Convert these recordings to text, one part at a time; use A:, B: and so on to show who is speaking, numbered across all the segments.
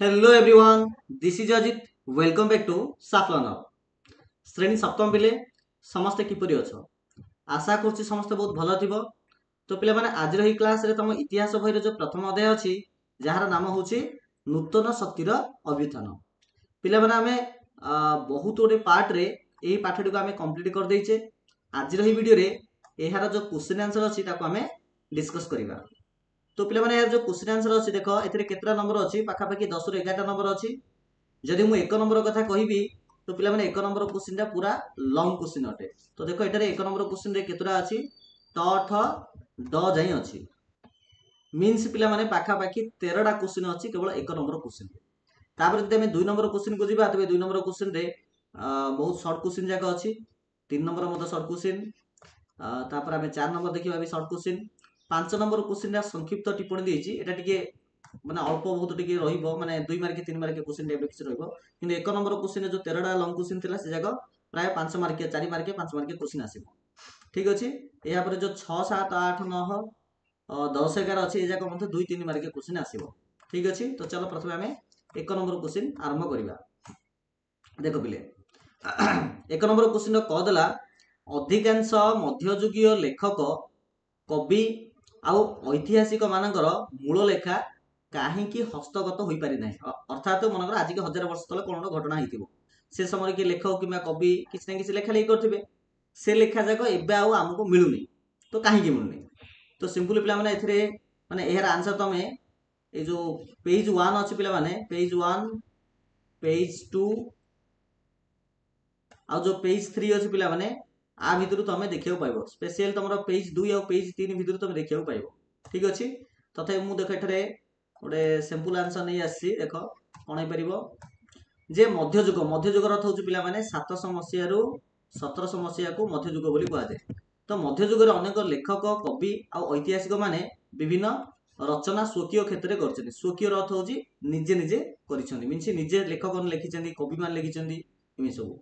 A: Hello everyone, this is Ajit. Welcome back to साफलनर। श्रेणी सप्तम पिले समस्ते किपरि अछ? आशा करछि समस्ते बहुत भलो थिबो। तो पिले माने आज रही क्लास रे तुम इतिहास बहिर जो प्रथम अध्याय अछि जहार नाम होछि नूतन शक्तिर अभ्युत्थान। पिले माने हमें बहुत गोटे पार्ट रे एही पाठटी को हमें कंप्लीट कर दैछे। आज रही वीडियो रे एहार जो क्वेश्चन आंसर अछि ताको हमें डिस्कस करिबा। तो पिले माने यार जो क्वेश्चन आंसर अछि देखो एथिरे केतरा नंबर अछि पाखापाखि 10 रु 11 नंबर अछि। जदि मु एक नंबर कथा कहिबी तो पिला माने एक नंबर क्वेश्चन टा पूरा लॉन्ग क्वेश्चन अटे। तो देखो एटारे एक नंबर क्वेश्चन रे केतरा अछि ट ठ ड जाई अछि। मीन्स पिला माने पाखापाखि 13 टा क्वेश्चन अछि केवल एक नंबर क्वेश्चन। तापर जदि हमें 2 नंबर क्वेश्चन को जिबा तबे 2 नंबर क्वेश्चन रे बहुत शॉर्ट क्वेश्चन जाक अछि। 3 नंबर मते शॉर्ट क्वेश्चन, तापर हमें 4 नंबर देखिबा भी शॉर्ट क्वेश्चन। 5 नंबर क्वेश्चन रा संक्षिप्त टिप्पणी देछि एटा टिके माने अल्प बहुत टिके रहिबो माने 2 मार्क 3 मार्क क्वेश्चन टाइप किछ रहिबो। किंतु एक नंबर क्वेश्चन जो 13 टा लॉन्ग क्वेश्चन थिला से जाक प्राय 5 मार्क 4 मार्क 5 मार्क क्वेश्चन आसीबो। ठीक अछि। एहा पर जो 6 7 8 9 10 11 अछि ए जाक मते 2 3 मार्क क्वेश्चन आसीबो। ठीक अछि। तो चलो प्रथमे हमें एक नंबर क्वेश्चन आरंभ करिबा। देखो पिले एक नंबर क्वेश्चन क देला अधिकांश मध्ययुगीय लेखक कवि आउ ऐतिहासिक मानकर मूल लेखा काहींकि हस्तगत होई पारि नाही। अर्थात मनकर आज के 1000 वर्ष तले कोन घटना हेतिबो से समय के लेखक किबा कवि किछ ना किछ लेखा लेखि करथिबे से लेखा जाक एबे आउ हमको मिलुनी। तो काहींकि मिलुनी? तो सिंपल पिला माने एथिरे माने एहर आंसर तमे ए जो पेज 1 अछि पिला माने पेज 1 पेज 2 आ जो पेज 3 अछि पिला माने आ भितरु तमे देखियो पाइबो। स्पेशल तमरो पेज 2 और पेज 3 भितरु तमे देखियो पाइबो। ठीक अछि। तथे मु देख एठरे ओडे सिंपल आंसर नै आसी देखो कोन हे परिबो जे मध्ययुग अर्थ होची पिला माने 700 मसिया रु 1700 मसिया को मध्ययुग बोली कहआ जाय। तो मध्ययुग रे अनेक लेखक कवि आ ऐतिहासिक माने विभिन्न रचना स्वकीय क्षेत्र में करछथि। स्वकीय अर्थ होची निजे निजे करिसथि। मीन्स निजे लेखक लिखिछथि, कवि मान लिखिछथि इमे सब।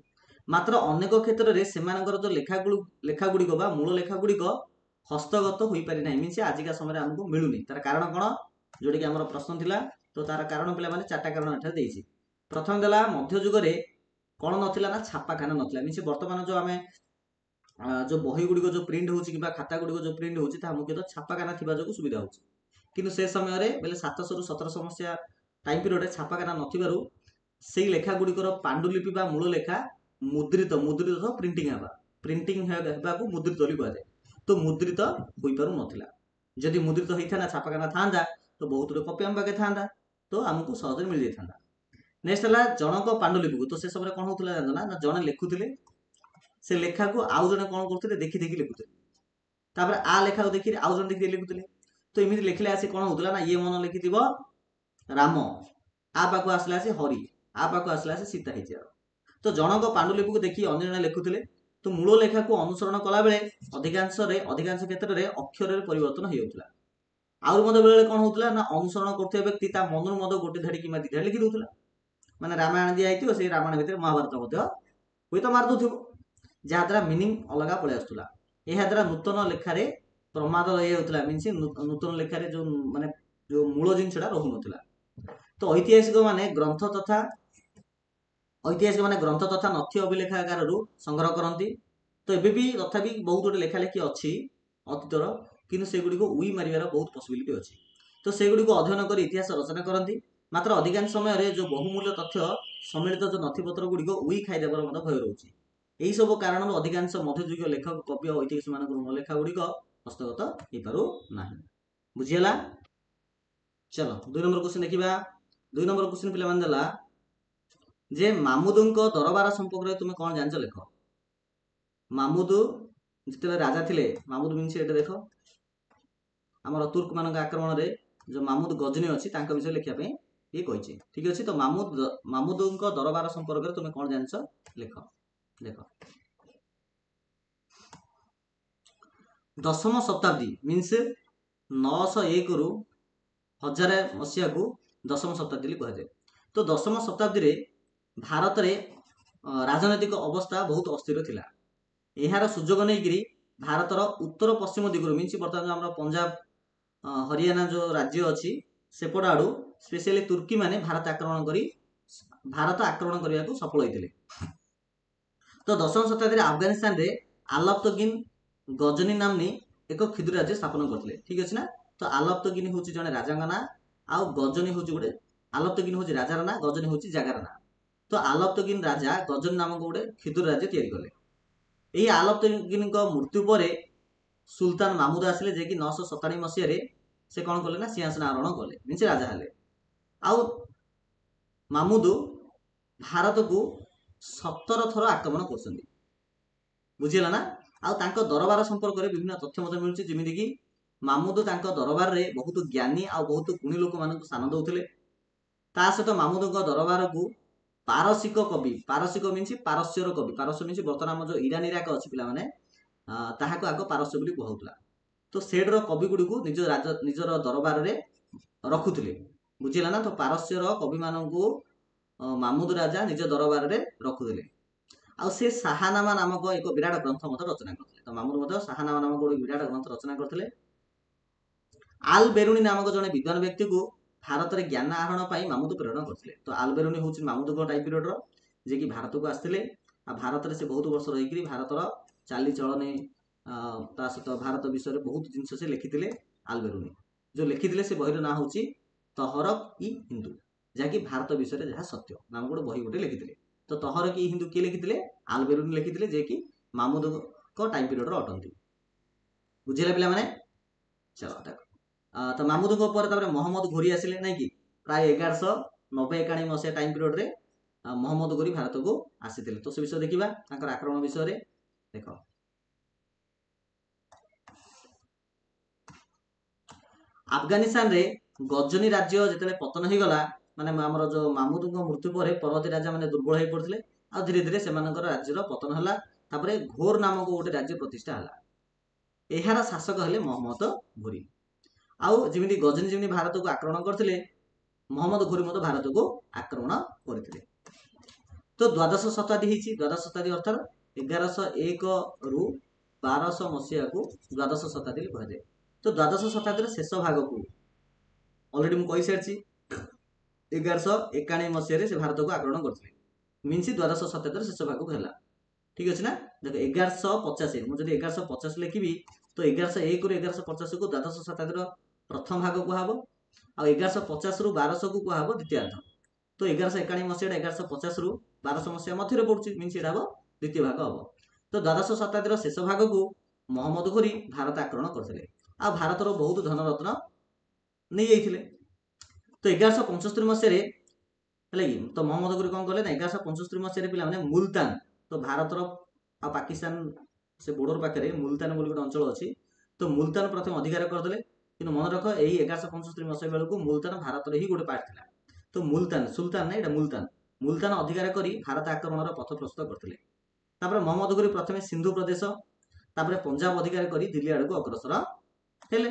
A: मात्र अनेक क्षेत्र रे सेमानकर जो लेखा गुडी बा मूल लेखा गुडी हस्तगत होई पारि नाही। मीन्स आजिका समय हमको मिलुनी। तार कारण कोन जोडी कि हमर प्रश्न थिला। तो तार कारण पिला माने चारटा कारण एठा देइछि। प्रथम देला मध्ययुग रे कोन नथिला ना छापाखाना नथिला। मीन्स वर्तमान जो हमें जो बही गुडी जो प्रिंट होची किबा खाता गुडी जो प्रिंट होची ता मुख्यतः छापाखाना थिबा जो सुविधा होची। किंतु से समय रे बेले 700 रु 1700 मसिया टाइम पीरियड रे छापाखाना नथिबारु सेई लेखा गुडीकर पांडुलिपि बा मूल लेखा मुद्रित प्रिंटिंग हेबा को मुद्रित बोली कहआ जाय। तो मुद्रित होई पारु नथिला। जदि मुद्रित होइथा ना छापाखाना थांदा तो बहुत रे कॉपी हम पाके थांदा तो हमको सहज मिल जाय थांदा। नेक्स्ट हला जनक पांडुलिपि को। तो से समय कोन होतला जानना ना जने लिखुथिले से लेखा को आउ जने कोन करथिले देखि देखि लिखुथिले। तापर आ लेखा को देखि आउ जने देखि लिखुथिले। तो इमिति लिखले आसी कोन होतला ना ये मन लिखिथिबो राम, आ पाको आसला आसी हरि, आ पाको आसला आसी सीता हिजिया। तो जनक पांडुलिपि को देखि अन्य जने लिखुथिले। तो मूल लेखा को अनुसरण कला बेले अधिकांश क्षेत्र रे अक्षर रे परिवर्तन होई होतला। आउर मते बेले कोन होतला ना अनुसरण करथे व्यक्ति ता मनरु मते गोटे धाडी किमा दी धाडी लिखि दोतला। माने रामायण दिया आइथिबो से रामायण भितर महाभारत मते होई तो मार दोथिबो जा द्वारा मीनिंग अलगा पळे आस्तुला। एहा द्वारा नूतन लेखा रे प्रमाद रहि होतला। मीन्स नूतन लेखा रे जो माने जो मूल जिनसडा रहु नथला। तो ऐतिहासिक माने ग्रंथ तथा नथ्य अभिलेखागार रु संग्रह करती। तो एबे भी तथापि बहुत गोटे लेखा लेखि अछि अतीतर, किंतु से गुडी को उई मारिवार बहुत पॉसिबिलिटी अछि। तो से गुडी को अध्ययन कर इतिहास रचना करती। मात्र अधिकांश समय रे जो बहुमूल्य तथ्य सम्मिलित जो नथिपत्र गुडी को उई खाइ देबार मते भय रहउछि। एही सब कारण अधिकांश मध्ययुगीय लेखक कवि और ऐतिहासिक मानकर लेखा गुडी को हस्तगत हेइ पारु नाही। बुझियला? चलो 2 नंबर क्वेश्चन देखिबा। 2 नंबर क्वेश्चन पिला मान देला जे मामुदुंको दरबार संपर्क रे तुमे कोन जानछ लेख। मामुदु जिते राजा थिले, मामुदु मीन्स एटा देखो हमर तुर्क मानक आक्रमण रे जो मामुद गजनी अछि तांका विषय लेखिया पे ये कहिछि। ठीक अछि। तो मामुदुंको दरबार संपर्क रे तुमे कोन जानछ लेख। देखो दशम शताब्दी मीन्स 901 रु 1000 मसिया को दशम शताब्दी कहआ जाय। तो दशम शताब्दी रे भारत रे राजनैतिक अवस्था बहुत अस्थिर थिला। एहार सुजोग नै भारतर उत्तर पश्चिम दिगरु मीन्स बर्तमान जो हमर पंजाब हरियाणा जो राज्य अछि सेपट आड़ू स्पेशली तुर्की माने भारत आक्रमण करने को सफल होते। तो 10वीं शताब्दी अफगानिस्तान रे आलाप्तगिन गजनी नामनी एक क्षुद्र राज्य स्थापन करते। ठीक अच्छे ना। तो आलाप्तगिन हूँ जड़े राजा ना आउ गजनी हूँ गोटे आलाप्तगिन हूँ राजार ना गजनी हूँ जगार ना। तो आलाप्तगिन राजा गजनी नामक गोटे क्षुद्र राज्य तैयारी कले। यही आलाप्तगिन मृत्यु पर सुल्तान मामुद आसिले जे कि 997 मसीह से कौन कले ना सिंहासन आरोहण कले मीन से राजा हेले। आउ मामुद भारत को 17 थर आक्रमण कर बुझीगला ना। आउ दरबार संपर्क में विभिन्न तथ्य मत मिलूँ जमीन कि मामुद दरबार में बहुत ज्ञानी आ बहुत गुणी लोक मान स्थान दौले। ता सहित मामुद दरबार को पारसिक कवि पारसिक मीन पारस्यर कवि पारस्य मीन बर्तमान जो ईरान इराक अच्छी पे ताहाको आग पारस्य बोली कहूला। तो सेड्र कवि गुड़ी को निजर दरबार में रखुले बुझीगला ना। तो पारस्यर कवि मान मामुद राजा निज दरबार में रखुले। आउ से शाहनामा नामक एक विराट ग्रंथ मत रचना करते। तो मामुद मत शाहनामा नामक गोटे विराट ग्रंथ रचना करते। आल बेरुनी नामक जड़े विद्वान व्यक्ति को भारत में ज्ञान आहरण पर मामुद प्रेरण करते। तो आल बेरुनी हूँ मामुद टाइम पीरियड जे कि भारत को आसते। भारत में से बहुत वर्ष रही भारतर चाली चलन सहित भारत विषय बहुत जिनस से लिखी। आल बेरुनी जो लिखी से बहीर ना हूँ तहरक इ हिंदू जहाँकि भारत विषय जहाँ सत्य नाम गोटे बही गोटे लिखी। तो तहरक इ हिंदू किए लिखी आल बेरुनी लिखी जे कि मामुद टाइम पीरियड अटंती बुझेगा पिला माने। चलो तो मामुद मोहम्मद घोरी आसिले ना कि प्राय 1190-91 मसीहा टाइम पीरियड रे मोहम्मद घोरी भारत को आसी। तो से विषय देखा आक्रमण विषय देख अफगानिस्तान रे गजनी राज्य जिते पतन हो गला माने आमर जो मामुद मृत्यु पर परवर्ती राजा मैंने दुर्बल हो पड़ते आ धीरे धीरे से राज्यर पतन है। घोर नामक गोटे राज्य प्रतिष्ठा है। यार शासक हेले मोहम्मद घोरी। आउ जमी गजनी जमी भारत को आक्रमण करते मोहम्मद घोरी मत भारत को आक्रमण करते। तो द्वादश शताब्दी होती द्वादश शताब्दी अर्थात 1101 रु 1200 मसीहा को द्वादश शताब्दी कहुए। तो द्वादश शताब्दी शेष भाग को अलरेडी मुझे सारी 1191 मसीह से भारत को आक्रमण करते मीनस द्वादश शताब्दी शेष भाग को है। ठीक अच्छे ना। देख 1150 मुझे 1150 लिखी तो 1101 रु 1150 को द्वादश शताब्दी प्रथम भाग कहब आ 1150 रु 1200 को कहब द्वितीयार्ध। तो 1191 मसीहा 1150 रु 1200 मसीहा मध्य पड़ुची मीनस ये द्वितीय भाग हम। तो द्वादश शताब्दी शेष भाग को मोहम्मद घोरी भारत आक्रमण करते आ भारतर बहुत धनरत्न नहीं जाइए। तो 1175 मसीह तो मोहम्मद घोरी कौन कले ना 1175 मसीह पे मुल्तान तो भारतर आ पाकिस्तान से बॉर्डर पाखे मुल्तान बोली गोटे अंचल अच्छी। तो मुल्तान प्रथम अधिकार करदे कि मन रख यही 1175 मसीह बेलू मुल्तान भारत ही गोटे पार्ट था। तो मुल्तान सुल्तान ना मुल्तान मुल्तान अधिकार कर भारत आक्रमण पथ प्रस्तुत करते। मोहम्मद घोरी प्रथम सिंधु प्रदेश तापर पंजाब अधिकार कर दिल्ली आड़ को अग्रसर हेले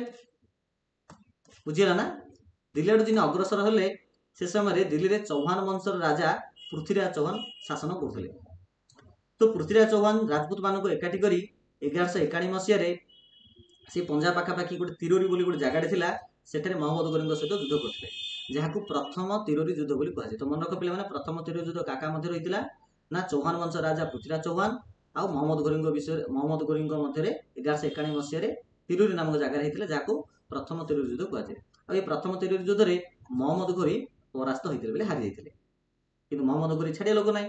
A: बुझीगला ना। दिल्ली आड़ दिन अग्रसर हेले से समय दिल्ली में चौहान वंशर राजा पृथ्वीराज चौहान शासन करते। तो पृथ्वीराज चौहान राजपूत मान को एकाठी कर 1191 मसीह से पंजाब पाखापाखि गोटे तिरोरी बोली गोटे जगह था सेठे मोहम्मद घोरी सहित युद्ध करते जहाँ को प्रथम तिरोरी युद्ध बोली कहुए। तो मन रख पे प्रथम तिरोरी युद्ध काका मध्य रही ना चौहान वंश राजा पृथ्वीराज चौहान आउ मोहम्मद घोरी विषय मोहम्मद घोरी मध्य 1191 मसीह तिरोरी नामक जगह होता जहाँ को प्रथम तिरोरी युद्ध कहुए। और प्रथम तिरोरी युद्ध में मोहम्मद घोरी परास्त होते हारी जाते कि मोहम्मद घोरी छाड़िया लोक ना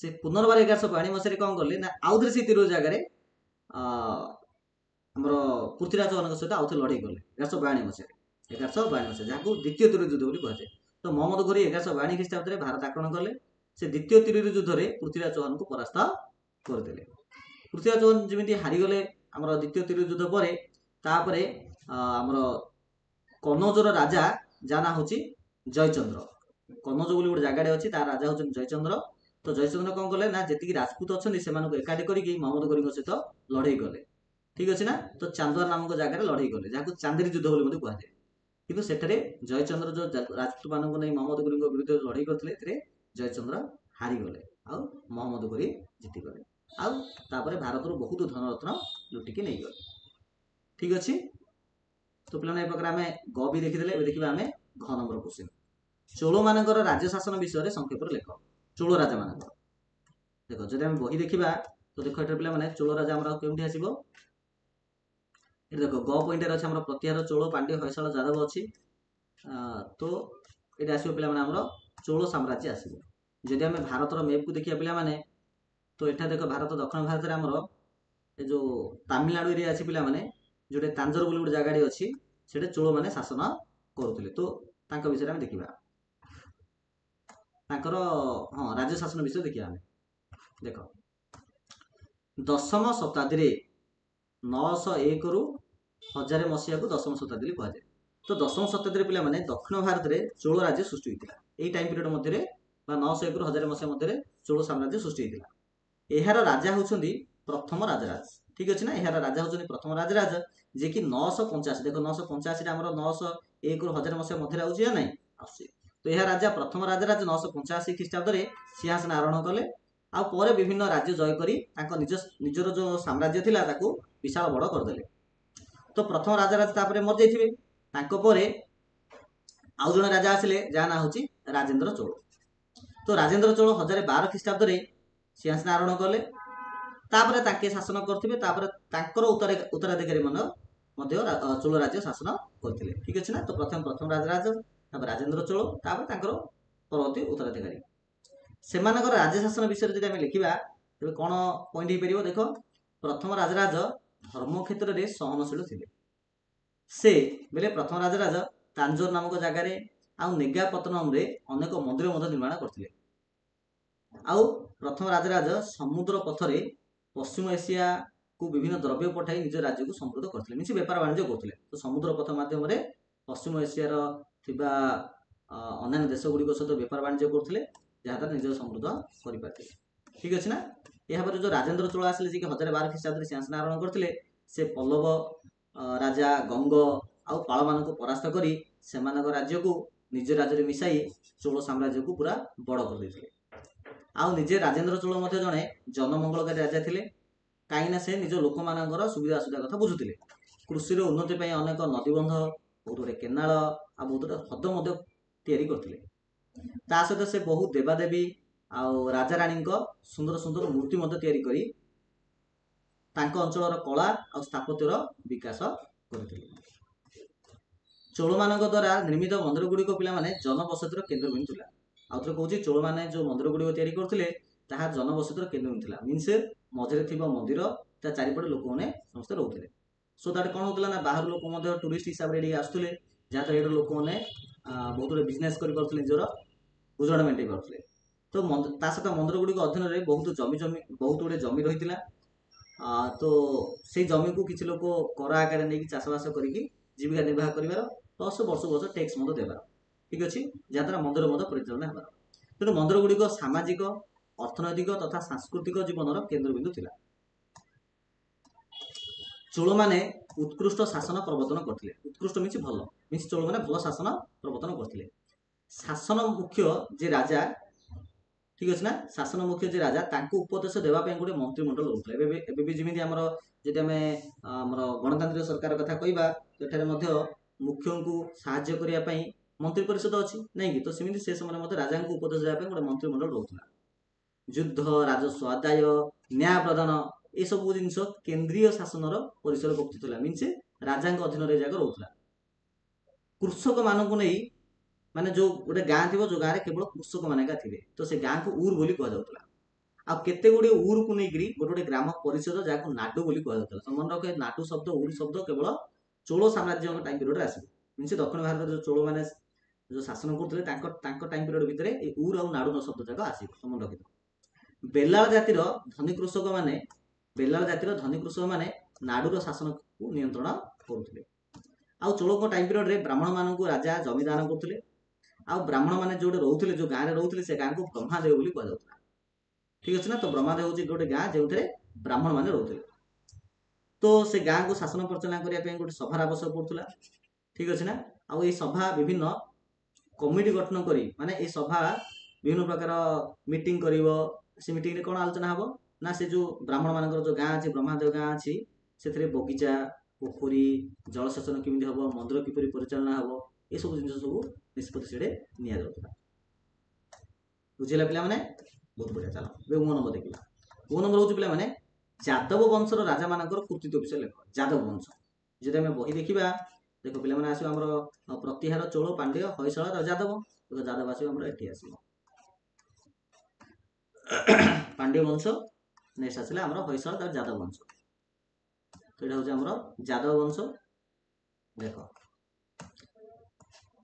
A: से पुनर्बार 1192 मसीह कौन कले ना आउ थे से तिरोरी जगह आमर पृथ्वीराज चौहान सहित आउ थे लड़ाई कले 1192 मसीह जहाँ को द्वितीय तिरोरी युद्ध कहुए। तो मोहम्मद घोरी 1192 ख्रीष्टाब्द में भारत आक्रमण कले से द्वितीय तिरोरी युद्ध में पृथ्वीराज चौहान को परास्त करदे। पृथ्वीराज चौहान जमी हारीगले आमर द्वितीय तिरोरी युद्ध पर तापर आमर कनौजर राजा जा ना हूँ जयचंद्र कनौज बोली गोटे जगह अच्छी तार राजा हूँ जयचंद्र। तो जयचंद्र कौन कले ना जी राजपूत अच्छा से एकाठी करके मोहम्मद घोरी सहित लड़ाई कले। ठीक अच्छे ना। तो चांदुआर नामक जगह लड़ाई कले जहाँ को चांदेरी युद्ध बोली कहुए। किंतु सेठरे जयचंद्र जो राजपूत मान नहीं मोहम्मद घोरी विरुद्ध लड़ाई करते जयचंद्र हारीगले आउ मोहम्मद घोरी जीतीगले आउ भारत बहुत धनरत्न लुटिकी नहीं गले। ठीक अच्छे। तो पे प्रकार आम ग भी देखीदे देखा आम घ नंबर क्वेश्चन चोल मानकर राज्य शासन विषय संक्षेप लेख चोल राजा मान देख जब आम बही देखा तो देख ये पे चोल राजा केमती आसो ये देख ग पॉइंट अच्छे प्रतिहार चोल पांड्य होयसाल यादव अच्छी तो ये आसो पे चोल साम्राज्य आसो जदि आम भारतर मैप को देखिए पे तो यहाँ देख भारत दक्षिण भारत में आमर ये जो तमिलनाडु एरिया अच्छी पे जोटे तांजर बोली गोटे जगह अच्छी से चोल मैंने शासन करुले तो विषय में देखा हाँ राज्य शासन विषय देखिए आम देख दशम शताब्दी 901 रु 1000 मसीहा को दशम शताब्दी कहुए तो दशम शताब्दी पे दक्षिण भारत में चोल राज्य सृष्टि होता है टाइम पीरियड मध्य 901 रु 1000 मसीहा मध्य चोल साम्राज्य सृष्टि होता यार राजा होती प्रथम राजराज ठीक अच्छे ना यार राजा होती प्रथम राजराज जे कि 985 देख 985 आम 901 रु 1000 मसीहा मध्य आउे ना आस तो यह राजा प्रथम राजराज 985 ख्रीष्टाब्द सिंहासन आरोहण कले आउ विभिन्न राज्य जय कर निजर जो साम्राज्य थिला ताकू विशाल बड़ करदे तो प्रथम राजराज तापर मर जाइए आउ जड़े राजा आसिले जहाँ ना हूँ राजेन्द्र चोल तो राजेन्द्र चोल 1012 ख्रीष्टाब्द सिंहासन आरोहण कले तापरे ताके शासन करते उत्तराधिकारी मन चोल राज्य शासन करते ठीक अच्छे ना तो प्रथम राजराज राजेन्द्र चोल परवर्ती उत्तराधिकारी से राज्य शासन विषय जब लिखा तेज कौन पॉइंट हो पार देख प्रथम राजराज धर्म क्षेत्र में सहनशील थे से बेले प्रथम राजराज तांजोर नामक जगार आउ नेगापतनम अनेक मंदिर निर्माण करते आउ प्रथम राजराज समुद्र पथरे पश्चिम एशिया को विभिन्न द्रव्य पठाई निज राज्य को समृद्ध करते मीन बेपार वाणिज्य करते तो समुद्र पथ मध्यम पश्चिम एशियार अन्य देश गुड़िक सहित बेपार वाणिज्य करते जहाँद्वारा निज समृद्ध करते ठीक अच्छे ना यहाँ जो राजेन्द्र चोल आसिले जी 1012 ख्रीष्टाब्द सिंहासन आरोहण करते से पल्लव राजा गंग आउ पाल मान परास्त कर राज्य को निज राज्य में मिसाई चोल साम्राज्य को पूरा बड़ कर देते आउ निजे राजेन्द्र चोल जड़े जनमंगलकारी राजा थे कहीं से निज लोक मान सुविधा असुविधा कथा बुझुते कृषि उन्नति अनेक नदीबंध बहुत गुड़े केनाल आ बहुत गुड़े हद करते सहित से बहुत देवादेवी आउ राजा राणी सुंदर सुंदर मूर्ति करी अंचल कला और स्थापत्यर विकास करते चोल मान द्वारा निर्मित मंदिर गुड़िक पे जनबसतिर केन्द्रबिंदु था आउ थे कौन चोल मैंने जो मंदिर गुड़िक करते जनबसतिर केन्द्रबिंदु था मीनस मझे थी मंदिर ता चारिपटे लोक मैंने समस्त रोते सो दैट कौन होता ना बाहर लोक टूरिस्ट हिसाब से आसुले जहाँ ये लोक मैंने बहुत गुड़े बिजनेस कर निजर गुजराण मेटे पारे तो सहित मंदिर गुड़िक अधीन में बहुत बहुत गुड़े जमी रही तो से जमी को किसी लोक कर आकार नहीं चाषबास करके जीविका निर्वाह कर प्लस वर्ष वर्ष टैक्स देवार ठीक अच्छे जहाँद्वारा मंदिर परिचालन होगा तेणु मंदिर गुड़िक सामाजिक अर्थनैतिक तथा सांस्कृतिक जीवन केन्द्रबिंदु था चोल मैंने उत्कृष्ट शासन प्रवर्तन करते उत्कृष्ट मीन चोल मैंने भल शासन प्रवर्तन करते शासन मुख्य जे राजा ठीक अच्छे ना शासन मुख्य जे राजा उपदेश देवाई गोटे मंत्रिमंडल रोते भी जमी आम जब आम गणतांत्रिक सरकार कथा कहवा तो मुख्य को साहाय्य करने मंत्री परिषद अच्छी नहीं कि तो सेमती से समय राजा को उपदेश देवाई गोटे मंत्रिमंडल रोला युद्ध राजस्व आदाय न्याय प्रदान ये सब जिन केन्द्रीय शासन परिसर भुक्ति मीनस राजा अधीन जगह रोला कृषक मानक नहीं माने जो गोटे गाँ थी जो गाँव में केवल कृषक मान थे तो से गाँ को ऊर बोली कहुला आ केते गुड़े ऊर को लेकर गोटे गोटे ग्राम परिषद जहाँ नाडु बोली कहुला मन रखे नाडु शब्द ऊर शब्द केवल चोल साम्राज्य टाइम पीरियड आस मीनस दक्षिण भारत जो चोल मैंने जो शासन करते टाइम पीरियड भितर ऊर और नाडु शब्द जाक आस मन रखी बेलाल जातिर धनी कृषक मैंने नाडुर शासन को नियंत्रण करुले आउ चोल टाइम पीरियड ब्राह्मण मानक राजा जमीदान करते आउ ब्राह्मण मैंने जो रोते जो गाँव में रोते से गाँव को ब्रह्मादेव बोली कहुला ठीक अच्छे ना तो ब्रह्मादेव हूँ गोटे गाँ जो ब्राह्मण मैंने रोते तो से गाँ को शासन परिचालना करने गोटे सभार आवश्यक पड़ूला ठीक अच्छे ना आउ ये सभा विभिन्न कमिटी गठन करी माने ये सभा विभिन्न प्रकार मीटिंग करिवो से मीटिंग रे कौन आलोचना हम ना से जो ब्राह्मण मान जो गाँ अच्छी ब्रह्मादेव गाँ अच्छी से बगीचा पोखरी जलसेचन केमी हम मंदिर किपरि परिचालना हम ये सब जिन सब निष्पत्ति से नि बुझेगा पे बहुत बढ़िया। चलो मो नंबर देखा मो नंबर हूँ पे यादव वंशर राजा मान कृतित्व विषय लेख यादव वंश जब आम बही देखा देख पे आस प्रतिहार चोल पांड्य होयसला यादव देख यादव आसो ये आस पांड्य वंश नेक्स्ट आसला होयसला यादव वंश तो यहाँ हूँ यादव वंश देख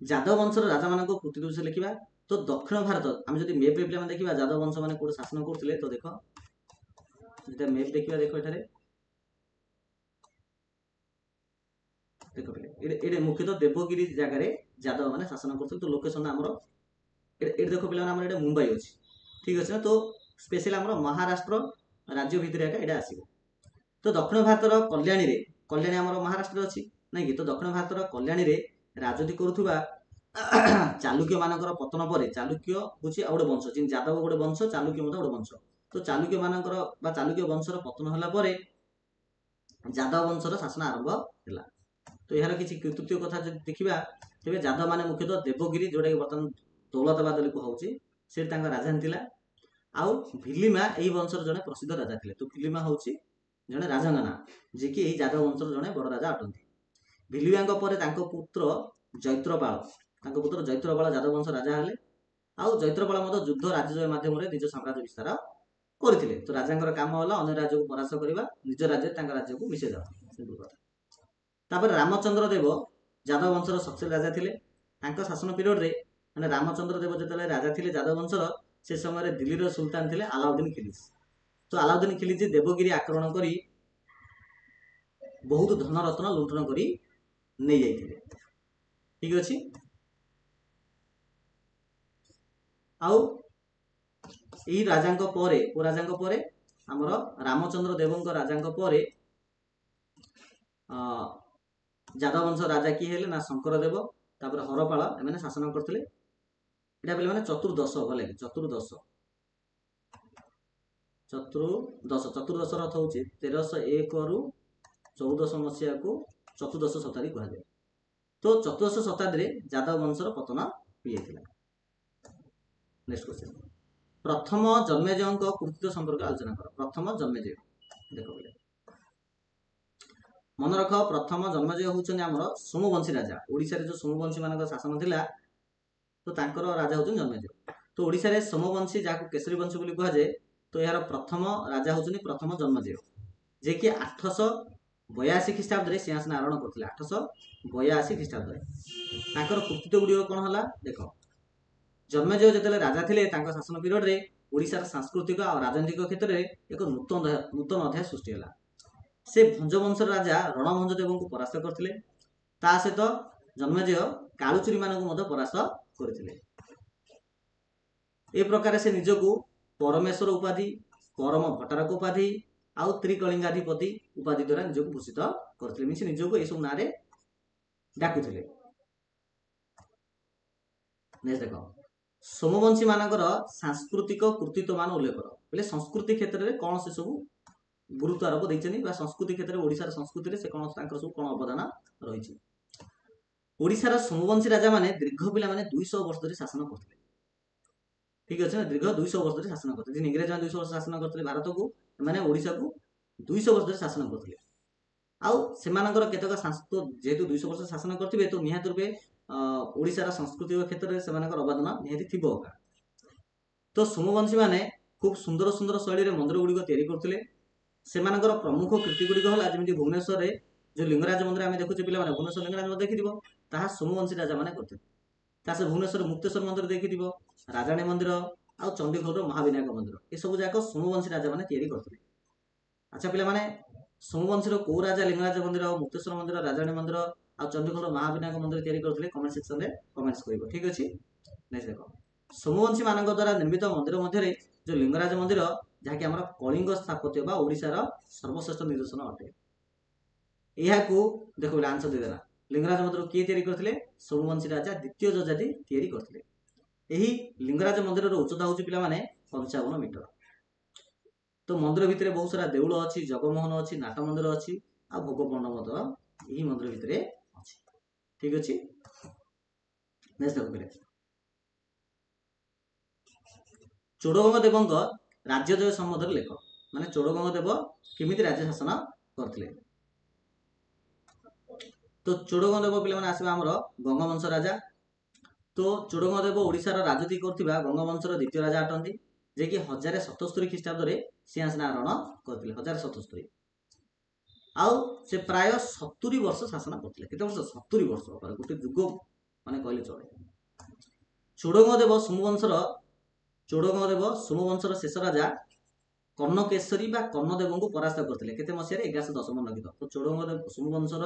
A: यादव वंशर राजा मान कृतित्व विषय लिखा तो दक्षिण भारत आम जब मेप पे देखा यादव वंश मैंने कौट शासन करते तो देख जो मेप देखा देख ये मुख्यतः देवगिरी जगार यादव मैंने शासन करते तो लोकेशन आमर ये देख पे मुंबई अच्छी ठीक अच्छे ना तो स्पेशल आम महाराष्ट्र राज्य भितर एका आसो तो दक्षिण भारत कल्याणी आम महाराष्ट्र अच्छी ना कि तो दक्षिण भारत कल्याणी राजनीति करुवा चालुक्य मानकर पतन पर चालुक्य हूँ गोटे वंश जिन यादव गोटे वंश चालुक्य गोटे वंश तो चालुक्य मानकर चालुक्य वंशर पतन होला यादव वंशर शासन आरंभ है तो यार किसी कृतित्व कथा देखा तेज यादव मैंने मुख्यतः देवगिरी जोटा कि बर्तमान दौलताबाद कहूँ से राजधानी थिला आउ भिलिमा यही वंशर जड़े प्रसिद्ध राजा थे तो भिलिमा हूँ जड़े राजा ना जी कि यादव वंशर जड़े बड़ राजा अटंती भिलिमा पर पुत्र जैत्रपाल यादव वंश राजा हेले आउ जैत्रपाल युद्ध राज्य मध्यम निज साम्राज्य विस्तार करते तो राजा काम है अन्य राज्य को परास्त करने निज राज्य को मिशे देवा तापर रामचंद्र देव यादव वंशर सक्सेल राजा थे शासन पीरियड रे मैंने रामचंद्र देव जो राजा थे यादव वंशर से समय दिल्ली सुल्तान थे अलाउद्दीन खिलजी तो अलाउद्दीन खिलजी देवगिरी आक्रमण कर बहुत धन रत्न लुंठन कर नहीं जाइए ठीक अच्छे आउ यही राजा पर आमर रामचंद्र देव राजा पर यादव वंश राजा किए हेले ना शंकर देव तापर हरपाल एम शासन करते पे मैंने चतुर्दश गले चतुर्दश अर्थ हूँ 1301 रु 1400 मसीहा को चतुर्दश शताब्दी कह जाए तो चतुर्दश शताब्दी यादव वंशर पतन हो जाता। नेक्स्ट क्वेश्चन प्रथम जन्मेजय कृतित्व संपर्क आलोचना कर प्रथम जन्मेजय देख बोले मन रख प्रथम जन्मेजय होउछन हमर सोमवंशी राजा ओडिसा रे जो सोमवंशी मानक शासन थिला तो तांकर राजा होउछन जन्मेजय तो ओडिसा रे सोमवंशी जाको केसरी वंश बोली कह जाए तो यार प्रथम राजा होउछन प्रथम जन्मेजय जे कि 882 ख्रीष्टाब्द रे सिंहासन आरोहण करथिले 882 ख्रीष्टाब्द रे तांकर कृतित्व गुडी कोन हला देखो जन्मेजय जेतेले राजा थिले तांकर शासन पीरियड रे ओडिसा रा सांस्कृतिक और राजनीतिक क्षेत्र रे एक नूतन अध्याय सृष्टि हला से भंजवंशर राजा रणभंज देव को परास्त करथिले ता सहित जन्मेजय कालुचुरी मानक परास्त करथिले ए प्रकार से निजको परमेश्वर उपाधि परम भट्टारक उपाधि आउ त्रिकलिंगाधिपति उपाधि द्वारा निजको भूषित करथिले मीन्स निजको ए सब नारे डाकुथिले। नेक्स्ट देखो सोमवंशी मानकर सांस्कृतिक कृतित्व मान उल्लेख कर बोले संस्कृति क्षेत्र में कौन से सब गुरुत्व आरोप देइछनी बा संस्कृति क्षेत्र में ओडिसा संस्कृति रे से कौन तांकर सब कौन अवदान रही ओडिसा सोमवंशी राजा माने दीर्घ पिला माने 200 वर्ष धरि शासन करथिले ठीक अच्छे ना दीर्घ 200 वर्ष धरि शासन करथिले इंग्रेज 200 वर्ष शासन करथिले भारत को माने ओडिसा को 200 वर्ष धरि शासन करथिले आउ सेमानकर केतक सांस्कृतिक जेहेतु 200 वर्ष शासन करथिबे तो निहात रूपे ओडिसा सांस्कृतिक क्षेत्र में सेमानकर अवदान निहाती थिबो का तो सोमवंशी माने खूब सुंदर सुंदर शैली रे मंदिर गुडी को तैयारी करथिले सेमानकर प्रमुख कृति गुडी हला जेमिति भुवनेश्वर रे जो लिंगराज मंदिर आमे देखुचे पिला माने भुवनेश्वर लिंगराज मंदिर देखिदिबो ताहा सोमवंशी राजा माने करथिले तासे भुवनेश्वर मुक्तेश्वर मंदिर देखिदिबो राजाणी मंदिर आ चंडीखोल महाविनायक मंदिर ए सब जाक सोमवंशी राजा माने तैयारी करथिले। अच्छा पिला माने सोमवंशी रो को राजा लिंगराज मंदिर मुक्तेश्वर मंदिर राजाणी मंदिर आ चंडीखोल महाविनायक मंदिर तैयारी करथिले कमेंट सेक्शन रे कमेंट्स करिवो ठीक अछि। नेक्स्ट देखो सोमवंशी मानक द्वारा निर्मित मंदिर मध्य जो लिंगराज मंदिर जहाँकि आम कलिंग स्थापत्य बा ओडिशार सर्वश्रेष्ठ निदर्शन अटे यह देख बोले आंसर देदेला लिंगराज मंदिर किए तैयारी करथिले सोमवंशी राजा द्वितीय जजाति तैयारी करथिले एही लिंगराज मंदिर उच्चता होची पिला माने 55 मीटर तो मंदिर भितर बहुत सारा देउल अछि जगमोहन अछि नाट मंदिर अछि आ भोग मंडप यही मंदिर भितर अछि ठीक अछि। ନେକ୍ସଟ ଦେଖ ପିଲେ ଚୋଡ଼ଗଙ୍ଗ ଦେବଙ୍କ ରାଜ୍ୟଜୟ ସମ୍ବନ୍ଧରେ ଲେଖ। ମାନେ ଚୋଡ଼ଗଙ୍ଗ ଦେବ କେମିତି ରାଜ୍ୟ ଶାସନ କରିଥିଲେ। ତ ଚୋଡ଼ଗଙ୍ଗ ଦେବ ପିଲାମାନେ ଆସିବା ଆମର ଗଙ୍ଗବଂଶ ରାଜା। ତ ଚୋଡ଼ଗଙ୍ଗ ଦେବ ଓଡ଼ିଶାର ରାଜୁତି କରୁଥିବା ଗଙ୍ଗବଂଶର ଦ୍ୱିତୀୟ ରାଜା ଅଟନ୍ତି, ଯିଏକି 1077 ଖ୍ରୀଷ୍ଟାବ୍ଦରେ ସିଂହାସନ ଆରୋହଣ କରିଥିଲେ। 1077 ଆଉ ସେ ପ୍ରାୟ 70 ବର୍ଷ ଶାସନ କରିଥିଲେ। କେତେ ବର୍ଷ? 70 ବର୍ଷ, ଗୋଟେ ଯୁଗ ମାନେ କହିଲେ ଚଳେ। ଚୋଡ଼ଗଙ୍ଗ ଦେବ ସୋମବଂଶର ଶେଷ ରାଜା କର୍ଣ୍ଣକେଶରୀ ବା କର୍ଣ୍ଣଦେବଙ୍କୁ ପରାସ୍ତ କରିଥିଲେ। କେତେ ମସିହାରେ? 1110 ମନେ ରଖିଥ। ତ ଚୋଡ଼ଗଙ୍ଗ ସୋମବଂଶର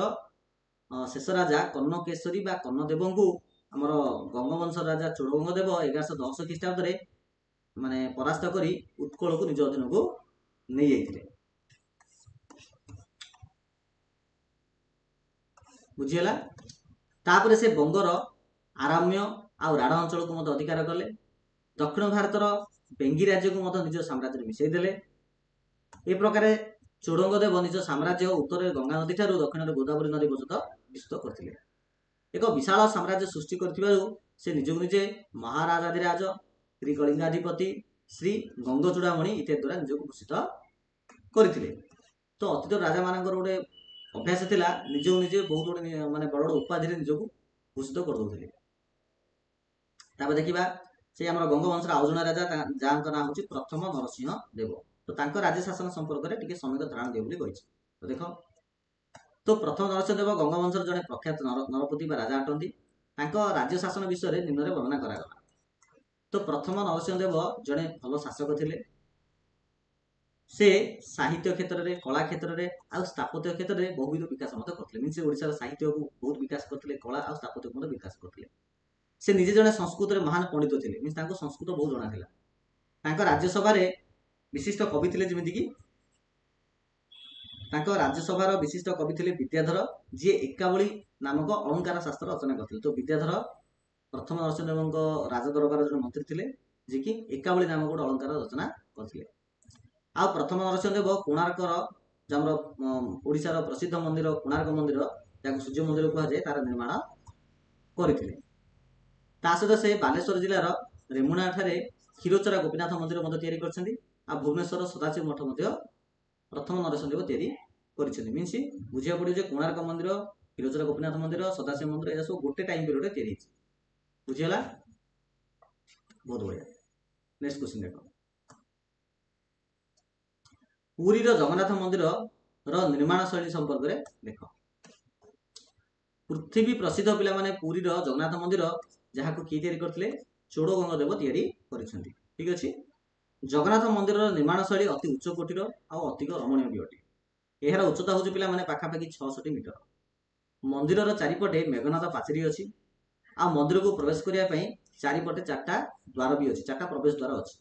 A: ଶେଷ ରାଜା କର୍ଣ୍ଣକେଶରୀ ବା କର୍ଣ୍ଣଦେବଙ୍କୁ ଆମର ଗଙ୍ଗବଂଶ ରାଜା ଚୋଡ଼ଗଙ୍ଗ ଦେବ 1110 ଖ୍ରୀଷ୍ଟାବ୍ଦରେ ମାନେ ପରାସ୍ତ କରି ଉତ୍କଳକୁ ନିଜ ଅଧୀନକୁ ନେଇଯାଇଥିଲେ। ବୁଝିହେଲା। ତାପରେ ସେ ବଙ୍ଗର ଆରାମ୍ୟ ଆଉ ରାଢ଼ ଅଞ୍ଚଳକୁ ମଧ୍ୟ ଅଧିକାର କଲେ। ଦକ୍ଷିଣ ଭାରତର ବେଙ୍ଗି ରାଜ୍ୟକୁ ମଧ୍ୟ ନିଜ ସାମ୍ରାଜ୍ୟରେ ମିଶାଇ ଦେଲେ। ଏ ପ୍ରକାର ଚୋଡ଼ଗଙ୍ଗ ଦେବ ନିଜ ସାମ୍ରାଜ୍ୟ ଉତ୍ତରରେ ଗଙ୍ଗା ନଦୀ ଠାରୁ ଦକ୍ଷିଣରେ ଗୋଦାବରୀ ନଦୀ ପର୍ଯ୍ୟନ୍ତ ବିସ୍ତୃତ କରିଥିଲେ। ଏକ ବିଶାଳ ସାମ୍ରାଜ୍ୟ ସୃଷ୍ଟି କରିଥିବାରୁ ସେ ନିଜକୁ ନିଜେ ମହାରାଜାଧିରାଜ, ଶ୍ରୀ କଳିଙ୍ଗାଧିପତି, ଶ୍ରୀ ଗଙ୍ଗଚୂଡ଼ାମଣି ଇତ୍ୟାଦି ଦ୍ୱାରା ନିଜକୁ ଭୂଷିତ କରିଥିଲେ। ତ ଅତୀତ ରାଜାମାନଙ୍କର ଗୋଟେ ଅଭ୍ୟାସ ଥିଲା ନିଜକୁ ନିଜେ ବହୁତ ଗୋଟେ ମାନେ ବଡ଼ ବଡ଼ ଉପାଧିରେ ନିଜକୁ ଭୂଷିତ କରିଦେଉଥିଲେ। ତାପରେ ଦେଖିବା ସେ ଆମର ଗଙ୍ଗବଂଶର ଆଉ ଜଣେ ରାଜା ଯାହାଙ୍କ ନାଁ ହେଉଛି ପ୍ରଥମ ନରସିଂହ ଦେବ। ତ ତାଙ୍କ ରାଜ୍ୟ ଶାସନ ସମ୍ପର୍କରେ ଟିକେ ସମୀକ୍ଷା ଧାରଣା ଦିଅ ବୋଲି କହିଛି। ତ ଦେଖ, ତ ପ୍ରଥମ ନରସିଂହ ଦେବ ଗଙ୍ଗବଂଶର ଜଣେ ପ୍ରଖ୍ୟାତ ନରପତି ବା ରାଜା ଅଟନ୍ତି। ତାଙ୍କ ରାଜ୍ୟ ଶାସନ ବିଷୟରେ ନିମ୍ନରେ ବର୍ଣ୍ଣନା କରାଗଲା। ତ ପ୍ରଥମ ନରସିଂହ ଦେବ ଜଣେ ଭଲ ଶାସକ ଥିଲେ। ସେ ସାହିତ୍ୟ କ୍ଷେତ୍ରରେ, କଳା କ୍ଷେତ୍ରରେ ଆଉ ସ୍ଥାପତ୍ୟ କ୍ଷେତ୍ରରେ ବହୁବିଧ ବିକାଶ ମଧ୍ୟ କରିଥିଲେ। ମିନ୍ସ ସେ ଓଡ଼ିଶାର ସାହିତ୍ୟକୁ ବହୁତ ବିକାଶ କରିଥିଲେ, କଳା ଆଉ ସ୍ଥାପତ୍ୟକୁ ମଧ୍ୟ ବିକାଶ କରିଥିଲେ। ସେ ନିଜେ ଜଣେ ସଂସ୍କୃତରେ ମହାନ ପଣ୍ଡିତ ଥିଲେ। ମିନ୍ସ ତାଙ୍କୁ ସଂସ୍କୃତ ବହୁତ ଜଣା ଥିଲା। ତାଙ୍କ ରାଜ୍ୟସଭାର ବିଶିଷ୍ଟ କବି ଥିଲେ ବିଦ୍ୟାଧର, ଯିଏ ଏକାବଳି ନାମକ ଅଳଙ୍କାର ଶାସ୍ତ୍ର ରଚନା କରିଥିଲେ। ତ ବିଦ୍ୟାଧର ପ୍ରଥମ ନରସିଂହ ଦେବଙ୍କ ରାଜଦରବାରର ଜଣେ ମନ୍ତ୍ରୀ ଥିଲେ, ଯିଏକି ଏକାବଳି ନାମକ ଗୋଟେ ଅଳଙ୍କାର ରଚନା କରିଥିଲେ। ଆଉ ପ୍ରଥମ ନରସିଂହ ଦେବ କୋଣାର୍କର ଆମର ଓଡ଼ିଶାର ପ୍ରସିଦ୍ଧ ମନ୍ଦିର କୋଣାର୍କ ମନ୍ଦିର, ଯାହାକୁ ସୂର୍ଯ୍ୟ ମନ୍ଦିର କୁହାଯାଏ, ତାର ନିର୍ମାଣ କରିଥିଲେ। ତା ସହିତ ସେ ବାଲେଶ୍ୱର ଜିଲ୍ଲାର ରେମୁଣା ଠାରେ କ୍ଷୀରଚୋରା ଗୋପୀନାଥ ମନ୍ଦିର ମଧ୍ୟ ତିଆରି କରିଛନ୍ତି। ଆଉ ଭୁବନେଶ୍ୱର ସଦାଶିବ ମଠ ମଧ୍ୟ ପ୍ରଥମ ନରସିଂହ ଦେବ ତିଆରି କରିଛନ୍ତି। ମିନ୍ସ ବୁଝିବାକୁ ପଡ଼ିବ ଯେ କୋଣାର୍କ ମନ୍ଦିର, କ୍ଷୀରଚୋରା ଗୋପୀନାଥ ମନ୍ଦିର, ସଦାଶିବ ମନ୍ଦିର ଏହା ସବୁ ଗୋଟେ ଟାଇମ୍ ପିରିୟଡ଼ରେ ତିଆରି ହେଇଛି। ବୁଝିହେଲା? ବହୁତ ବଢ଼ିଆ। ନେକ୍ସଟ କ୍ୱେଶ୍ଚିନ୍ ଦେଖ, ପୁରୀର ଜଗନ୍ନାଥ ମନ୍ଦିରର ନିର୍ମାଣ ଶୈଳୀ ସମ୍ପର୍କରେ ଦେଖ। ପୃଥିବୀ ପ୍ରସିଦ୍ଧ ପିଲାମାନେ ପୁରୀର ଜଗନ୍ନାଥ ମନ୍ଦିର, ଯାହାକୁ କିଏ ତିଆରି କରିଥିଲେ? ଚୋଡ଼ଗଙ୍ଗ ଦେବ ତିଆରି କରିଛନ୍ତି। ଠିକ ଅଛି। ଜଗନ୍ନାଥ ମନ୍ଦିରର ନିର୍ମାଣ ଶୈଳୀ ଅତି ଉଚ୍ଚ କୋଟିର ଆଉ ଅଧିକ ରମଣୀୟ ବି ଅଟେ। ଏହାର ଉଚ୍ଚତା ହେଉଛି ପିଲାମାନେ ପାଖାପାଖି 66 ମିଟର। ମନ୍ଦିରର ଚାରିପଟେ ମେଘନାଦ ପାଚେରୀ ଅଛି। ଆଉ ମନ୍ଦିରକୁ ପ୍ରବେଶ କରିବା ପାଇଁ ଚାରିପଟେ 4ଟା ଦ୍ୱାର ବି ଅଛି, 4ଟା ପ୍ରବେଶ ଦ୍ୱାର ଅଛି।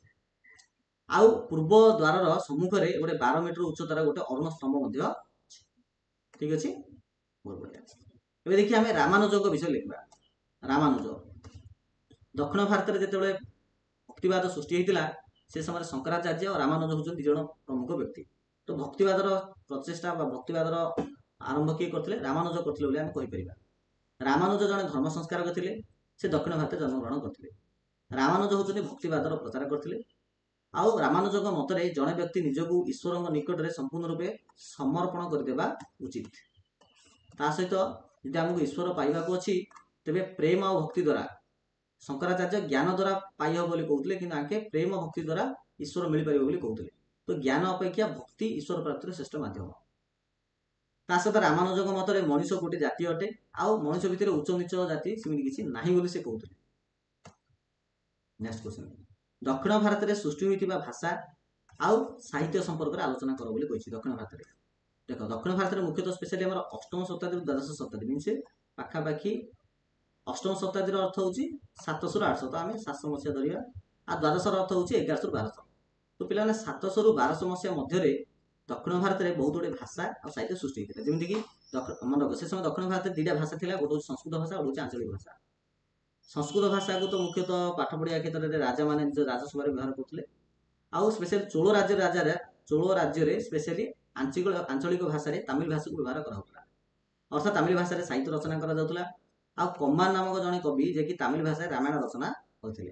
A: ଆଉ ପୂର୍ବ ଦ୍ୱାରର ସମ୍ମୁଖରେ ଗୋଟେ 12 ମିଟର ଉଚ୍ଚତାର ଗୋଟେ ଅରୁଣ ସ୍ତମ୍ଭ ମଧ୍ୟ ଅଛି। ଠିକ ଅଛି। ବହୁତ ବଢ଼ିଆ। ଏବେ ଦେଖି ଆମେ ରାମାନୁଜଙ୍କ ବିଷୟରେ ଲେଖିବା। ରାମାନୁଜ ଦକ୍ଷିଣ ଭାରତରେ ଯେତେବେଳେ ଭକ୍ତିବାଦ ସୃଷ୍ଟି ହେଇଥିଲା, ସେ ସମୟରେ ଶଙ୍କରାଚାର୍ଯ୍ୟ ଆଉ ରାମାନୁଜ ହେଉଛନ୍ତି 2 ଜଣ ପ୍ରମୁଖ ବ୍ୟକ୍ତି। ତ ଭକ୍ତିବାଦର ପ୍ରଚେଷ୍ଟା ବା ଭକ୍ତିବାଦର ଆରମ୍ଭ କିଏ କରିଥିଲେ? ରାମାନୁଜ କରିଥିଲେ ବୋଲି ଆମେ କହିପାରିବା। ରାମାନୁଜ ଜଣେ ଧର୍ମ ସଂସ୍କାରକ ଥିଲେ। ସେ ଦକ୍ଷିଣ ଭାରତରେ ଜନ୍ମଗ୍ରହଣ କରିଥିଲେ। ରାମାନୁଜ ହେଉଛନ୍ତି ଭକ୍ତିବାଦର ପ୍ରଚାର କରିଥିଲେ। ଆଉ ରାମାନୁଜଙ୍କ ମତରେ ଜଣେ ବ୍ୟକ୍ତି ନିଜକୁ ଈଶ୍ୱରଙ୍କ ନିକଟରେ ସମ୍ପୂର୍ଣ୍ଣ ରୂପେ ସମର୍ପଣ କରିଦେବା ଉଚିତ। ତା ସହିତ ଯଦି ଆମକୁ ଈଶ୍ୱର ପାଇବାକୁ ଅଛି, ତେବେ ପ୍ରେମ ଆଉ ଭକ୍ତି ଦ୍ୱାରା, ଶଙ୍କରାଚାର୍ଯ୍ୟ ଜ୍ଞାନ ଦ୍ୱାରା ପାଇହେବ ବୋଲି କହୁଥିଲେ, କିନ୍ତୁ ଆଙ୍କେ ପ୍ରେମ ଭକ୍ତି ଦ୍ୱାରା ଈଶ୍ୱର ମିଳିପାରିବ ବୋଲି କହୁଥିଲେ। ତ ଜ୍ଞାନ ଅପେକ୍ଷା ଭକ୍ତି ଈଶ୍ୱର ପ୍ରାପ୍ତିର ଶ୍ରେଷ୍ଠ ମାଧ୍ୟମ। ତା ସହିତ ରାମାନୁଜଙ୍କ ମତରେ ମଣିଷ ଗୋଟେ ଜାତି ଅଟେ, ଆଉ ମଣିଷ ଭିତରେ ଉଚ୍ଚ ନିଚ ଜାତି ସେମିତି କିଛି ନାହିଁ ବୋଲି ସେ କହୁଥିଲେ। ନେକ୍ସଟ କ୍ୱେଶ୍ଚନ, ଦକ୍ଷିଣ ଭାରତରେ ସୃଷ୍ଟି ହୋଇଥିବା ଭାଷା ଆଉ ସାହିତ୍ୟ ସମ୍ପର୍କରେ ଆଲୋଚନା କର ବୋଲି କହିଛି। ଦକ୍ଷିଣ ଭାରତରେ ଦେଖ, ଦକ୍ଷିଣ ଭାରତରେ ମୁଖ୍ୟତଃ ସ୍ପେଶାଲି ଆମର ଅଷ୍ଟମ ଶତାବ୍ଦୀରୁ ଦ୍ୱାଦଶ ଶତାବ୍ଦୀ, ମିନ୍ସ ପାଖାପାଖି ଅଷ୍ଟମ ଶତାବ୍ଦୀର ଅର୍ଥ ହେଉଛି 700ରୁ 800, ତ ଆମେ 700 ମସିହା ଧରିବା। ଆଉ ଦ୍ୱାଦଶର ଅର୍ଥ ହେଉଛି 1100ରୁ 1200। ତ ପିଲାମାନେ 700ରୁ 1200 ମସିହା ମଧ୍ୟରେ ଦକ୍ଷିଣ ଭାରତରେ ବହୁତ ଗୁଡ଼ିଏ ଭାଷା ଆଉ ସାହିତ୍ୟ ସୃଷ୍ଟି ହେଇଥିଲା। ଯେମିତିକି ସେ ସମୟ ଦକ୍ଷିଣ ଭାରତରେ 2ଟା ଭାଷା ଥିଲା, ଗୋଟେ ହେଉଛି ସଂସ୍କୃତ ଭାଷା, ଗୋଟେ ହେଉଛି ଆଞ୍ଚଳିକ ଭାଷା। ସଂସ୍କୃତ ଭାଷାକୁ ତ ମୁଖ୍ୟତଃ ପାଠ ପଢ଼ିବା କ୍ଷେତ୍ରରେ ରାଜାମାନେ ନିଜ ରାଜସଭାରେ ବ୍ୟବହାର କରୁଥିଲେ। ଆଉ ସ୍ପେଶାଲି ଚୋଳ ରାଜ୍ୟରେ ସ୍ପେଶାଲି ଆଞ୍ଚଳିକ ଭାଷାରେ ତାମିଲ ଭାଷାକୁ ବ୍ୟବହାର କରାଯାଉଥିଲା। ଅର୍ଥାତ୍ ତାମିଲ ଭାଷାରେ ସାହିତ୍ୟ ରଚନା କରାଯାଉଥିଲା। आ कम्बान नामक जड़े कवि जे कि तमिल भाषा रामायण रचना करथिले।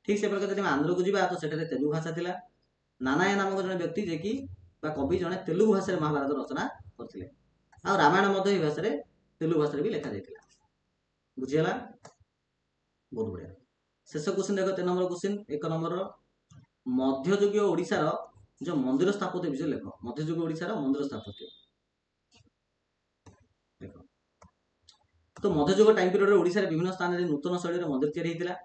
A: ठीक से प्रकार जदि आंध्र को जीवा तो सेठारे तेलुगु भाषा थिला। नानाया नामक जड़े व्यक्ति जे कि कवि जड़े तेलुगु भाषा महाभारत रचना करथिले। आ रामायण मध्य भाषा तेलुगु भाषा भी लिखा जाइथिला। बुझिगला? बहुत बढ़िया। शेष क्वेश्चन देखो 3 नंबर क्वेश्चन 1 नंबर मध्ययुगीय ओडिसा रो जो मंदिर स्थापत्य विषय लेख। मध्ययुगीय ओडिसा रो मंदिर स्थापत्य देखो। तो मध्ययुग टाइम पीरियड रे ओडिसा रे विभिन्न स्थान रे नूतन शैली रे मंदिर तयारी हेतिला।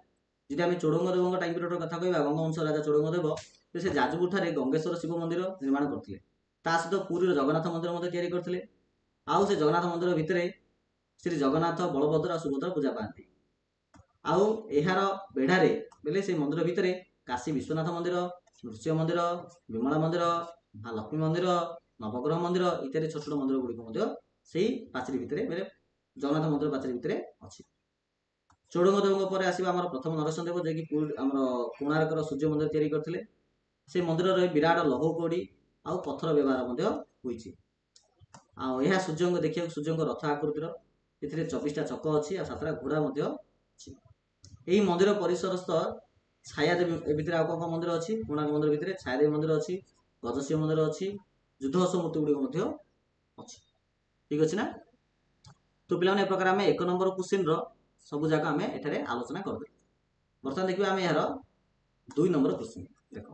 A: जदि आमे चोडंगदेव टाइम पीरियड कथा कहबा गंगवंश राजा चोडंगदेव से जाजपुर ठारे गंगेश्वर शिव मंदिर निर्माण करथिले। ता सहित पुरी जगन्नाथ मंदिर मते तयारी करथिले। आउ से जगन्नाथ मंदिर भितरे श्री जगन्नाथ बलभद्र और सुभद्रा पूजा पाती। आउ एहार बेढ़ारे बेले से मंदिर भितरे काशी विश्वनाथ मंदिर, नृसिंह मंदिर, विमला मंदिर, लक्ष्मी मंदिर, नवग्रह मंदिर इत्यादि छोट छोट मंदिर गुड़िक से पाचेरी भितरे बेले जगन्नाथ मंदिर पाचेरी भितरे अच्छी। चोडंगदेव पर आसवा आम प्रथम नरसिंहदेव जे कि कोणार्कर सूर्य मंदिर तैयारी करथिले। से मंदिर विराट लौह कड़ी आउ पत्थर व्यवहार होइछि। आ सूर्य देखिए सूर्य रथ आकृतिर ए 24टा चक अच्छी आ 7टा घोड़ा अच्छी। यही मंदिर परिसरस्थ छायादेवी भितर आउ कौन मंदिर अच्छी कोणार्क मंदिर भितर छायादेवी मंदिर अच्छी, गजसिंह मंदिर अच्छी, युद्धहस मूर्ति गुड़िक अच्छी। ठीक अच्छे ना? तो पे प्रकार आम 1 नंबर क्वेश्चन सब जाक आम एठारे आलोचना कर। बर्तमान देखिए आम यार 2 नंबर क्वेश्चन देख।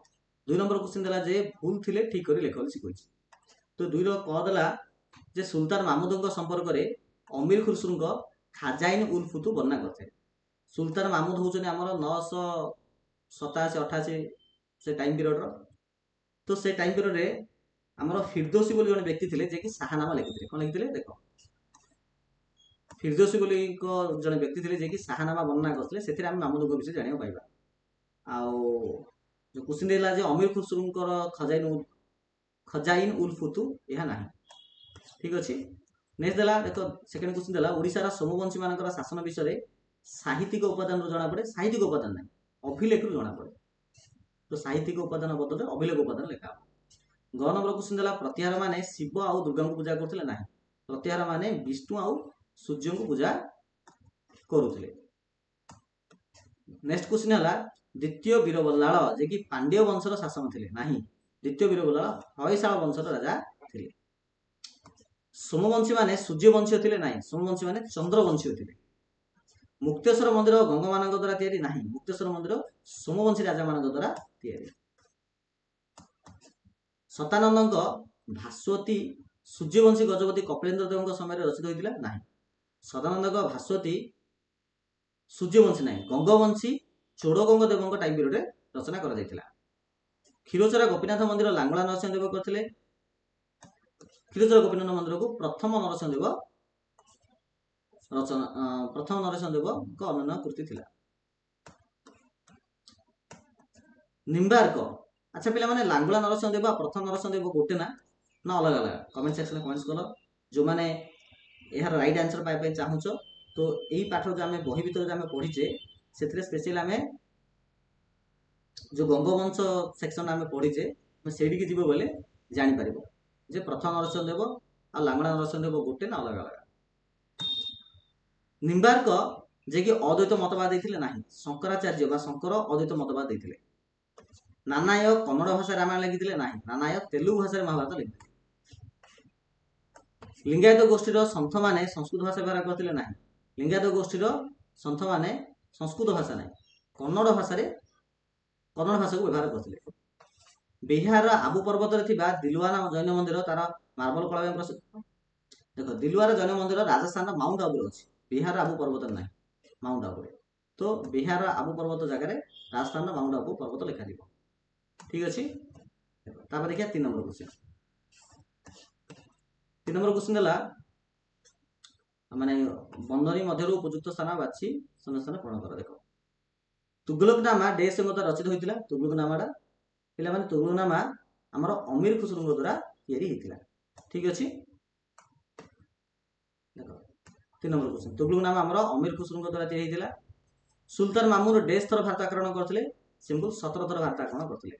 A: 2 नंबर क्वेश्चन देला जे भूल थिले ठीक करी लेख बोली कहि। तो 2 रो क देला जे सुल्तान माहमूद संपर्क में अमीर खुसरो खाजाइन उल फुतु वर्णना करते। सुल्तान माहमूद होचने आमर 987-88 से टाइम पीरियड रो। तो से टाइम पीरियड रे आमर फिरदौसी बोली जने व्यक्ति थिले जे कि शाहनामा लिखिथिले। कोन लिखिथिले देखो। फिरदौसी बोली को जने व्यक्ति थिले जे कि शाहनामा वर्णना करथिले। सेथिरे हम माहमूद को विषय जानियो पाइबा। आउ जो क्वेश्चन देला जे अमीर खुसरो खजाइन उल फुतु यह नाही। ठीक अछि। नेक्स्ट देला देखो सेकंड क्वेश्चन देला ओडिसा रा सोमवंशी मानकर शासन विषय साहित्यिक उपादान जना पड़े। साहित्यिक उपादान नहीं अभिलेख जना पड़े। तो साहित्यिक उपादान बदल अभिलेख उपादान लिखा। ग नंबर क्वेश्चन देला प्रतिहार माने शिव आउ दुर्गा को पूजा करथिले नाही। प्रतिहार माने विष्णु आउ सूर्य को पूजा करुथिले। नेक्स्ट क्वेश्चन हला द्वितीय वीरबल्लाल जे कि पांड्य वंशर शासन थिले नाही। द्वितीय वीरबल्लाल हयशाल वंशर राजा थिले। सोमवंशी माने सूर्यवंशी थिले नाही। सोमवंशी माने चंद्रवंशी थिले। मुक्तेश्वर मंदिर गंगा मान द्वारा तैयारी नाही। मुक्तेश्वर मंदिर सोमवंशी राजा मान द्वारा तैयारी। सतानंद भास्वती सूर्यवंशी गजपति कपिलेन्द्र देव समय रचित होता नहीं। सदानंद भास्वती सूर्यवंशी नहीं गंगवंशी चोड़गंग देव टाइम पीरियड रचना कर। क्षीरचोरा गोपीनाथ मंदिर लांगला नरसिंहदेव करथिले। क्षीरचोरा गोपीनाथ मंदिर को प्रथम नरसिंहदेव अनन्य कृति थिला। निम्बार्क अच्छा पिला माने लांगुला नरसिंहदेव प्रथम नरसिंहदेव गोटे ना अलग अलग कमेंट सेक्शन में कमेंट्स करो। जो माने यार राइट आंसर पाई चाहूच तो यही पाठ जो आम बही भर जो पढ़ीचे से स्पेशल आम जो गंगवंश सेक्शन आम पढ़ीचे से जीव बोले जापर जे प्रथम नरसिंहदेव आ लांगुला नरसिंहदेव गोटे ना अलग अलग। निम्बार्क जे कि अद्वैत मतवाद देते ना। शंकराचार्य बा शंकर अद्वैत मतवाद देते। नानाय कन्नड़ भाषा रामायण लिखिते ना। नानाय तेलुगु भाषा महाभारत लिखिते। लिंगायत गोष्ठीर सन्थ माने संस्कृत भाषा व्यवहार करते ना। लिंगायत गोष्ठीर सन्थ माने संस्कृत भाषा ना कन्नड़ भाषा को व्यवहार करते। बिहार आबू पर्वत दिलवाना जैन मंदिर तार मार्बल कला प्रसिद्ध। देखो दिलवार जैन मंदिर राजस्थान माउंट आबू अच्छी। बिहार आबू पर्वत ना माउंट आबू। तो बिहार आबू पर्वत जगह राजस्थान माउंट आबू पर्वत लिखा। ठीक अच्छे। देखिए 3 नंबर क्वेश्चन। 3 नंबर क्वेश्चन माने बंधनी मध्य उपयुक्त स्थान बाछी स्थान पूर्ण कर। देख तुगलकनामा डेस रचित होता। तुगलकनामा पे मैंने तुगलकनामा आमर अमीर खुसरो द्वारा या। ठीक अच्छे। देख 3 नंबर क्वेश्चन तुगलकनामा आमर अमीर खुसरो द्वारा या। सुल्तान मामूर डेस थर भारत आक्रमण करते। सिंपल 17 थर भारत आक्रमण करते।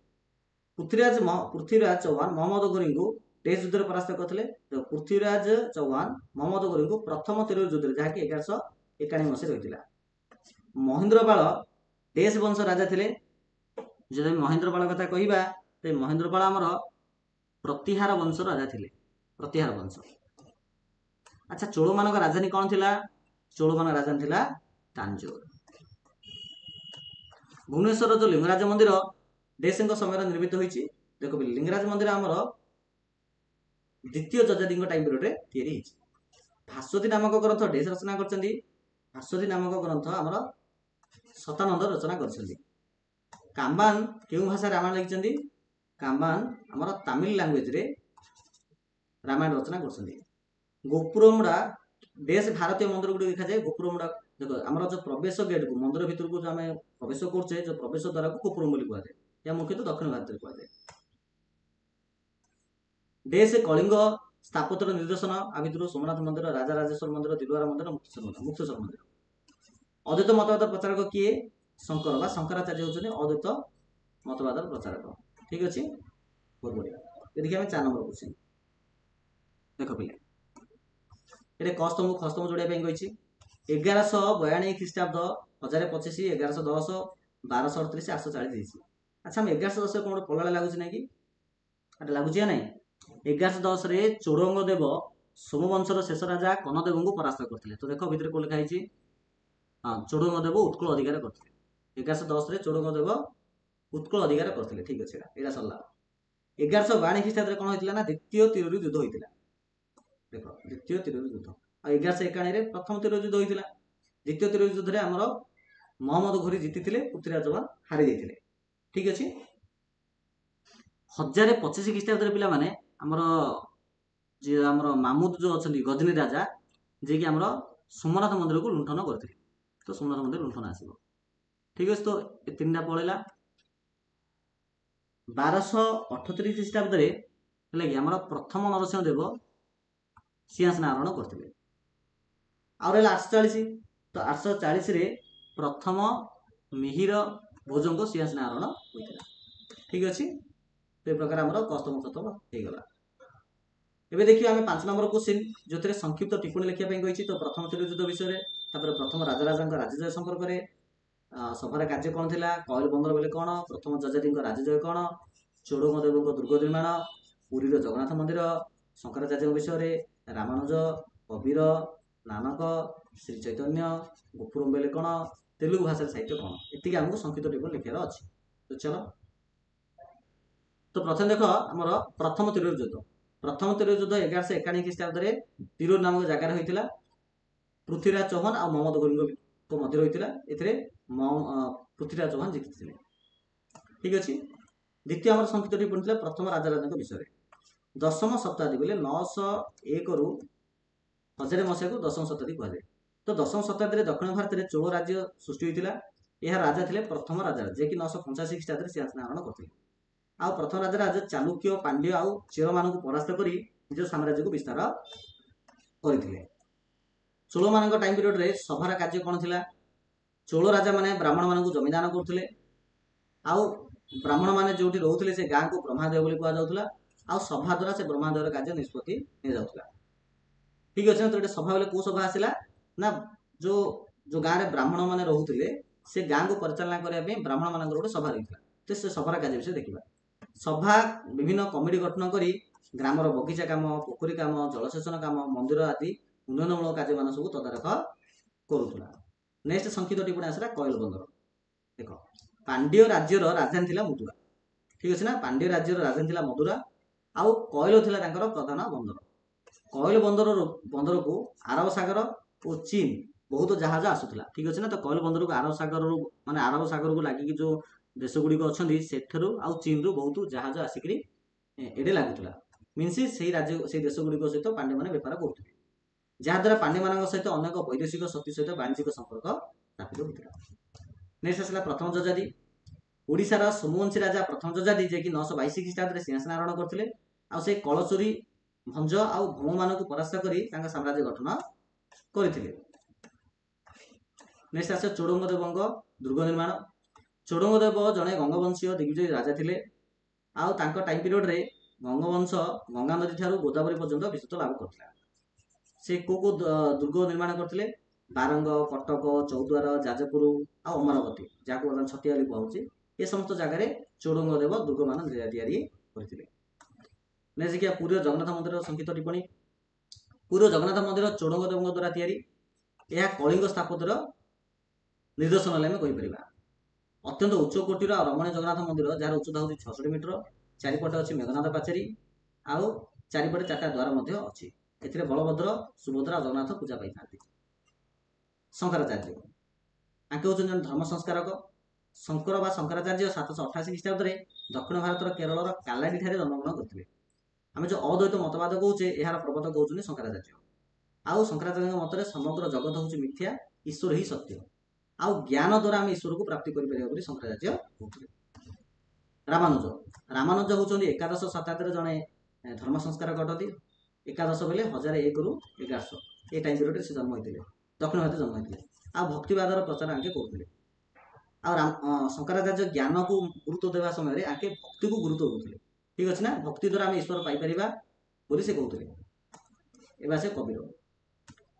A: पृथ्वीराज चौहान मोहम्मद घोरी को टेस्ट युद्ध परास्त करते। पृथ्वीराज चौहान मोहम्मद घोरी को प्रथम तेलुगु युद्ध जहाँकि 1100 ଏକାଣୀ ମସିହାରେ ହୋଇଥିଲା। ମହେନ୍ଦ୍ରପାଳ ଡେସ୍ ବଂଶ ରାଜା ଥିଲେ। ଯଦି ମହେନ୍ଦ୍ରପାଳ କଥା କହିବା ତେବେ ମହେନ୍ଦ୍ରପାଳ ଆମର ପ୍ରତିହାର ବଂଶ ରାଜା ଥିଲେ। ପ୍ରତିହାର ବଂଶ। ଆଚ୍ଛା, ଚୋଳମାନଙ୍କ ରାଜଧାନୀ କଣ ଥିଲା? ଚୋଳମାନଙ୍କ ରାଜଧାନୀ ଥିଲା ତାଞ୍ଜୋର। ଭୁବନେଶ୍ୱରର ଯୋଉ ଲିଙ୍ଗରାଜ ମନ୍ଦିର ଡେସଙ୍କ ସମୟରେ ନିର୍ମିତ ହୋଇଛି। ଦେଖ ଲିଙ୍ଗରାଜ ମନ୍ଦିର ଆମର ଦ୍ୱିତୀୟ ଯଯାତିଙ୍କ ଟାଇମ୍ ପିରିୟଡରେ ତିଆରି ହେଇଛି। ଭାସ୍ୱତୀ ନାମକ ଗ୍ରନ୍ଥ ଡେସ୍ ରଚନା କରିଛନ୍ତି। ଭାସ୍ୱତୀ ନାମକ ଗ୍ରନ୍ଥ ଆମର ଶତାନନ୍ଦ ରଚନା କରିଛନ୍ତି। କାମ୍ବାନ କେଉଁ ଭାଷାରେ ରାମାୟଣ ଲେଖିଛନ୍ତି? କାମ୍ବାନ ଆମର ତାମିଲ ଲାଙ୍ଗୁଏଜରେ ରାମାୟଣ ରଚନା କରିଛନ୍ତି। ଗୋପୁରମୁଡ଼ା ଡେସ୍ ଭାରତୀୟ ମନ୍ଦିର ଗୁଡ଼ିକ ଦେଖାଯାଏ। ଗୋପୁରମୁଡ଼ା ଦେଖ ଆମର ଯୋଉ ପ୍ରବେଶ ଗେଟ୍କୁ ମନ୍ଦିର ଭିତରକୁ ଯୋଉ ଆମେ ପ୍ରବେଶ କରୁଛେ, ଯୋଉ ପ୍ରବେଶ ଦ୍ୱାରକୁ ଗୋପୁରମ ବୋଲି କୁହାଯାଏ। ଏହା ମୁଖ୍ୟତଃ ଦକ୍ଷିଣ ଭାରତରେ କୁହାଯାଏ। ଡେସ୍ କଳିଙ୍ଗ ସ୍ଥାପତ୍ୟର ନିଦର୍ଶନ ଆ ଭିତରୁ ସୋମନାଥ ମନ୍ଦିର, ରାଜା ରାଜେଶ୍ୱର ମନ୍ଦିର, ଦିଲୱାରା ମନ୍ଦିର, ମୁକ୍ତେଶ୍ୱର ମନ୍ଦିର। ଅଦ୍ୱୈତ ମତବାଦ ପ୍ରଚାରକ କିଏ? ଶଙ୍କର ବା ଶଙ୍କରାଚାର୍ଯ୍ୟ ହେଉଛନ୍ତି ଅଦ୍ୱୈତ ମତବାଦର ପ୍ରଚାରକ। ଠିକ ଅଛି, ବହୁତ ବଢିଆ। ଦେଖିବା ଆମେ 4 ନମ୍ବର କ୍ୱେଶ୍ଚିନ୍। ଦେଖ ପିଲେ, ଏଠି କସ୍ତମ୍ଭ ଖସ୍ତମ୍ଭ ଯୋଡ଼ିବା ପାଇଁ କହିଛି। 1142 ଖ୍ରୀଷ୍ଟାବ୍ଦ 1025, 1110, 1238, 840। ଆଚ୍ଛା, ଆମେ 1110 କଣ ଗୋଟେ ପଳା ଲାଗୁଛି ନାଇଁ କି? ଏଟା ଲାଗୁଛି ନା ନାଇଁ? 1110ରେ ଚୋଡ଼ଙ୍ଗ ଦେବ ସୋମବଂଶର ଶେଷ ରାଜା କନଦେବଙ୍କୁ ପରାସ୍ତ କରିଥିଲେ। ତ ଦେଖ ଭିତରେ କୋଉ ଲେଖା ହେଇଛି? ହଁ, ଚୋଡ଼ଙ୍ଗ ଦେବ ଉତ୍କଳ ଅଧିକାର କରିଥିଲେ। 1110ରେ ଚୋଡ଼ଙ୍ଗ ଦେବ ଉତ୍କଳ ଅଧିକାର କରିଥିଲେ। ଠିକ ଅଛି, ଏଇଟା ସରିଲା। 1152 ଖ୍ରୀଷ୍ଟାବ୍ଦରେ କଣ ହେଇଥିଲା ନା ଦ୍ୱିତୀୟ ତିରୋରୀ ଯୁଦ୍ଧ ହୋଇଥିଲା। ଦେଖ ଦ୍ୱିତୀୟ ତିରୋରୀ ଯୁଦ୍ଧ। ଆଉ 1151ରେ ପ୍ରଥମ ତିରୋରୀ ଯୁଦ୍ଧ ହୋଇଥିଲା। ଦ୍ୱିତୀୟ ତିରୋରୀ ଯୁଦ୍ଧରେ ଆମର ମହମ୍ମଦ ଘୋରୀ ଜିତିଥିଲେ, ପୃଥ୍ୱୀରାଜ ଚୌହାନ ହାରି ଯାଇଥିଲେ। ଠିକ ଅଛି। 1025 ଖ୍ରୀଷ୍ଟାବ୍ଦରେ ପିଲାମାନେ ଆମର ଯିଏ ଆମର ମାମୁଦ ଯୋଉ ଅଛନ୍ତି ଗଜନୀ ରାଜା, ଯିଏକି ଆମର ସୋମନାଥ ମନ୍ଦିରକୁ ଲୁଣ୍ଠନ କରିଥିଲେ। ତ ସୋମନାଥ ମନ୍ଦିର ଲୁଣ୍ଠନ ଆସିବ। ଠିକ ଅଛି, ତ ଏ 3ଟା ପଳେଇଲା। 1278 ଖ୍ରୀଷ୍ଟାବ୍ଦରେ ହେଲା କି ଆମର ପ୍ରଥମ ନରସିଂହ ଦେବ ସିଂହାସନ ଆରୋହଣ କରିଥିଲେ। ଆଉ ରହିଲା 840। ତ 840ରେ ପ୍ରଥମ ମିହିର ଭୋଜଙ୍କ ସିଂହାସନ ଆରୋହଣ ହୋଇଥିଲା। ଠିକ ଅଛି, ତ ଏ ପ୍ରକାର ଆମର କସ୍ତମ ଖତମ ହେଇଗଲା। ଏବେ ଦେଖିବା ଆମେ 5 ନମ୍ବର କ୍ୱେଶ୍ଚିନ୍, ଯୋଉଥିରେ ସଂକ୍ଷିପ୍ତ ଟିପ୍ପଣୀ ଲେଖିବା ପାଇଁ କହିଛି। ତ ପ୍ରଥମ ତିରୋରୀ ଯୁଦ୍ଧ ବିଷୟରେ, ତାପରେ ପ୍ରଥମ ରାଜାଙ୍କ ରାଜଜୟ ସମ୍ପର୍କରେ, ସଭାର କାର୍ଯ୍ୟ କଣ ଥିଲା, କଏଲ ବନ୍ଦର ବୋଲେ କଣ, ପ୍ରଥମ ଯଯାତିଙ୍କ ରାଜଜୟ କଣ, ଚୋଡ଼ଙ୍ଗ ଦେବଙ୍କ ଦୁର୍ଗ ନିର୍ମାଣ, ପୁରୀର ଜଗନ୍ନାଥ ମନ୍ଦିର, ଶଙ୍କରାଚାର୍ଯ୍ୟଙ୍କ ବିଷୟରେ, ରାମାନୁଜ, କବୀର, ନାନକ, ଶ୍ରୀ ଚୈତନ୍ୟ, ଗୋପୁରମ ବେଲେ କଣ, ତେଲୁଗୁ ଭାଷାର ସାହିତ୍ୟ କଣ। ଏତିକି ଆମକୁ ସଂକ୍ଷିପ୍ତ ଟିପ୍ପଣୀ ଲେଖିବାର ଅଛି। ତ ଚଲ, ତ ପ୍ରଥମେ ଦେଖ ଆମର ପ୍ରଥମ ତିରୋରୀ ଯୁଦ୍ଧ। ପ୍ରଥମ ତିରୋରୀ ଯୁଦ୍ଧ 1151 ଖ୍ରୀଷ୍ଟାବ୍ଦରେ ତିରୋର ନାମକ ଜାଗାରେ ହୋଇଥିଲା। ପୃଥ୍ୱୀରାଜ ଚୌହାନ ଆଉ ମହମ୍ମଦ ଘୋରୀଙ୍କ ମଧ୍ୟରେ ହୋଇଥିଲା। ଏଥିରେ ପୃଥ୍ୱୀରାଜ ଚୌହାନ ଜିତିଥିଲେ। ଠିକ ଅଛି। ଦ୍ୱିତୀୟ ଆମର ସଂକ୍ଷିପ୍ତ ଟିପ୍ପଣୀ ଥିଲା ପ୍ରଥମ ରାଜାଙ୍କ ବିଷୟରେ। ଦଶମ ଶତାବ୍ଦୀ ବୋଲେ 901ରୁ 1000 ମସିହାକୁ ଦଶମ ଶତାବ୍ଦୀ କୁହାଯାଏ। ତ ଦଶମ ଶତାବ୍ଦୀରେ ଦକ୍ଷିଣ ଭାରତରେ ଚୋଳ ରାଜ୍ୟ ସୃଷ୍ଟି ହୋଇଥିଲା। ଏହା ରାଜା ଥିଲେ ପ୍ରଥମ ରାଜା, ଯିଏକି 985 ଖ୍ରୀଷ୍ଟାବ୍ଦରେ ସିଂହାସନ ଆରୋହଣ କରିଥିଲେ। ଆଉ ପ୍ରଥମ ରାଜା ଚାଲୁକ୍ୟ, ପାଣ୍ଡ୍ୟ ଆଉ ଚେରମାନଙ୍କୁ ପରାସ୍ତ କରି ନିଜ ସାମ୍ରାଜ୍ୟକୁ ବିସ୍ତାର କରିଥିଲେ। ଚୋଳମାନଙ୍କ ଟାଇମ୍ ପିରିୟଡରେ ସଭାର କାର୍ଯ୍ୟ କଣ ଥିଲା? ଚୋଳ ରାଜା ମାନେ ବ୍ରାହ୍ମଣ ମାନଙ୍କୁ ଜମିଦାନ କରୁଥିଲେ। ଆଉ ବ୍ରାହ୍ମଣ ମାନେ ଯୋଉଠି ରହୁଥିଲେ ସେ ଗାଁକୁ ବ୍ରହ୍ମାଦେୟ ବୋଲି କୁହାଯାଉଥିଲା। ଆଉ ସଭା ଦ୍ୱାରା ସେ ବ୍ରହ୍ମାଦେୟର କାର୍ଯ୍ୟ ନିଷ୍ପତ୍ତି ନିଆଯାଉଥିଲା। ଠିକ ଅଛି, ତ ଏଠି ସଭା ବୋଲେ କୋଉ ସଭା ଆସିଲା ନା ଯୋଉ ଗାଁରେ ବ୍ରାହ୍ମଣ ମାନେ ରହୁଥିଲେ ସେ ଗାଁକୁ ପରିଚାଳନା କରିବା ପାଇଁ ବ୍ରାହ୍ମଣ ମାନଙ୍କର ଗୋଟେ ସଭା ରହିଥିଲା। ତ ସେ ସଭାର କାର୍ଯ୍ୟ ବିଷୟରେ ଦେଖିବା। ସଭା ବିଭିନ୍ନ କମିଟି ଗଠନ କରି ଗ୍ରାମର ବଗିଚା କାମ, ପୋଖରୀ କାମ, ଜଳସେଚନ କାମ, ମନ୍ଦିର ଆଦି ଉନ୍ନୟନମୂଳକ କାର୍ଯ୍ୟମାନ ସବୁ ତଦାରଖ କରୁଥିଲା। ନେକ୍ସଟ ସଂକ୍ଷିପ୍ତ ଟିପ୍ପଣୀ ଆସିଲା କଏଲ ବନ୍ଦର। ଦେଖ ପାଣ୍ଡ୍ୟ ରାଜ୍ୟର ରାଜଧାନୀ ଥିଲା ମଦୁରା। ଠିକ ଅଛି ନା, ପାଣ୍ଡ୍ୟ ରାଜ୍ୟର ରାଜଧାନୀ ଥିଲା ମଦୁରା। ଆଉ କଏଲ ଥିଲା ତାଙ୍କର ପ୍ରଧାନ ବନ୍ଦର। କଏଲ ବନ୍ଦରକୁ ଆରବ ସାଗର ଓ ଚୀନ ବହୁତ ଜାହାଜ ଆସୁଥିଲା। ଠିକ ଅଛି ନା, ତ କଏଲ ବନ୍ଦରକୁ ଆରବ ସାଗରକୁ ଲାଗିକି ଯୋଉ ଦେଶ ଗୁଡ଼ିକ ଅଛନ୍ତି ସେଠାରୁ ଆଉ ଚୀନରୁ ବହୁତ ଜାହାଜ ଆସିକରି ଏଠି ଲାଗୁଥିଲା। ମିନ୍ସ ସେଇ ଦେଶ ଗୁଡ଼ିକ ସହିତ ପାଣ୍ଡ୍ୟମାନେ ବେପାର କରୁଥିଲେ, ଯାହାଦ୍ୱାରା ପାଣ୍ଡ୍ୟମାନଙ୍କ ସହିତ ଅନେକ ବୈଦେଶିକ ଶକ୍ତି ସହିତ ବାଣିଜ୍ୟିକ ସମ୍ପର୍କ ସ୍ଥାପିତ ହୋଇଥିଲା। ନେକ୍ସଟ ଆସିଲା ପ୍ରଥମ ଯଯାତି। ଓଡ଼ିଶାର ସୋମବଂଶୀ ରାଜା ପ୍ରଥମ ଯଯାତି, ଯିଏକି 922 ଖ୍ରୀଷ୍ଟାବ୍ଦରେ ସିଂହାସନ ଆରୋହଣ କରିଥିଲେ। ଆଉ ସେ କଳଚୁରୀ, ଭଞ୍ଜ ଆଉ ଭୌମମାନଙ୍କୁ ପରାସ୍ତ କରି ତାଙ୍କ ସାମ୍ରାଜ୍ୟ ଗଠନ କରିଥିଲେ। ନେକ୍ସଟ ଆସିବ ଚୋଡ଼ଙ୍ଗ ଦେବଙ୍କ ଦୁର୍ଗ ନିର୍ମାଣ। ଚୋଡ଼ଙ୍ଗ ଦେବ ଜଣେ ଗଙ୍ଗବଂଶୀୟ ଦିଗ୍ବିଜୟୀ ରାଜା ଥିଲେ। ଆଉ ତାଙ୍କ ଟାଇମ୍ ପିରିୟଡରେ ଗଙ୍ଗବଂଶ ଗଙ୍ଗା ନଦୀ ଠାରୁ ଗୋଦାବରୀ ପର୍ଯ୍ୟନ୍ତ ବିସ୍ତୃତ ଲାଭ କରିଥିଲା। ସେ କୋଉ ଦୁର୍ଗ ନିର୍ମାଣ କରିଥିଲେ? ବାରଙ୍ଗ, କଟକ, ଚୌଦ୍ୱାର, ଯାଜପୁର ଆଉ ଅମରାବତୀ, ଯାହାକୁ ବର୍ତ୍ତମାନ ଛତିଆ ବୋଲି କୁହାଯାଉଛି, ଏ ସମସ୍ତ ଜାଗାରେ ଚୋଡଙ୍ଗ ଦେବ ଦୁର୍ଗମାନ ତିଆରି କରିଥିଲେ। ନେକ୍ସଟ ଦେଖିବା ପୁରୀର ଜଗନ୍ନାଥ ମନ୍ଦିରର ସଂକ୍ଷିପ୍ତ ଟିପ୍ପଣୀ। ପୁରୀର ଜଗନ୍ନାଥ ମନ୍ଦିର ଚୋଡଙ୍ଗ ଦେବଙ୍କ ଦ୍ୱାରା ତିଆରି। ଏହା କଳିଙ୍ଗ ସ୍ଥାପତ୍ୟର ନିଦର୍ଶନ ହେଲେ ଆମେ କହିପାରିବା। ଅତ୍ୟନ୍ତ ଉଚ୍ଚ କୋଟିର ଆଉ ରମଣୀୟ ଜଗନ୍ନାଥ ମନ୍ଦିର, ଯାହାର ଉଚ୍ଚତା ହେଉଛି 66 ମିଟର। ଚାରିପଟେ ଅଛି ମେଘନାଦ ପାଚେରୀ, ଆଉ ଚାରିପଟେ 4ଟା ଦ୍ୱାର ମଧ୍ୟ ଅଛି। ଏଥିରେ ବଳଭଦ୍ର, ସୁଭଦ୍ରା, ଜଗନ୍ନାଥ ପୂଜା ପାଇଥାନ୍ତି। ଶଙ୍କରାଚାର୍ଯ୍ୟ ଆଙ୍କେ ହେଉଛନ୍ତି ଜଣେ ଧର୍ମ ସଂସ୍କାରକ। ଶଙ୍କର ବା ଶଙ୍କରାଚାର୍ଯ୍ୟ 788 ଖ୍ରୀଷ୍ଟାବ୍ଦରେ ଦକ୍ଷିଣ ଭାରତର କେରଳର କାଲାଡି ଠାରେ ଜନ୍ମଗ୍ରହଣ କରିଥିଲେ। ଆମେ ଯେଉଁ ଅଦ୍ୱୈତ ମତବାଦ କହୁଛେ, ଏହାର ପ୍ରବର୍ତ୍ତକ ହେଉଛନ୍ତି ଶଙ୍କରାଚାର୍ଯ୍ୟ। ଆଉ ଶଙ୍କରାଚାର୍ଯ୍ୟଙ୍କ ମତରେ ସମଗ୍ର ଜଗତ ହେଉଛି ମିଥ୍ୟା, ଈଶ୍ୱର ହିଁ ସତ୍ୟ, ଆଉ ଜ୍ଞାନ ଦ୍ୱାରା ଆମେ ଈଶ୍ୱରକୁ ପ୍ରାପ୍ତି କରିପାରିବା ବୋଲି ଶଙ୍କରାଚାର୍ଯ୍ୟ କହୁଥିଲେ। ରାମାନୁଜ ହେଉଛନ୍ତି ଏକାଦଶ ଶତାବ୍ଦୀର ଜଣେ ଧର୍ମ ସଂସ୍କାରକ ଅଟନ୍ତି। ଏକାଦଶ ବେଲେ 1001ରୁ 1100 ଏ ଟାଇମ୍ ପିରିୟଡ଼ରେ ସେ ଜନ୍ମ ହୋଇଥିଲେ, ଦକ୍ଷିଣ ଭାରତରେ ଜନ୍ମ ହୋଇଥିଲେ। ଆଉ ଭକ୍ତିବାଦର ପ୍ରଚାର ଆଙ୍କେ କରୁଥିଲେ। ଆଉ ଶଙ୍କରାଚାର୍ଯ୍ୟ ଜ୍ଞାନକୁ ଗୁରୁତ୍ୱ ଦେବା ସମୟରେ ଆଙ୍କେ ଭକ୍ତିକୁ ଗୁରୁତ୍ୱ ଦେଉଥିଲେ। ଠିକ୍ ଅଛି ନା, ଭକ୍ତି ଦ୍ୱାରା ଆମେ ଈଶ୍ୱର ପାଇପାରିବା ବୋଲି ସେ କହୁଥିଲେ। ଏବେ ସେ କବିର।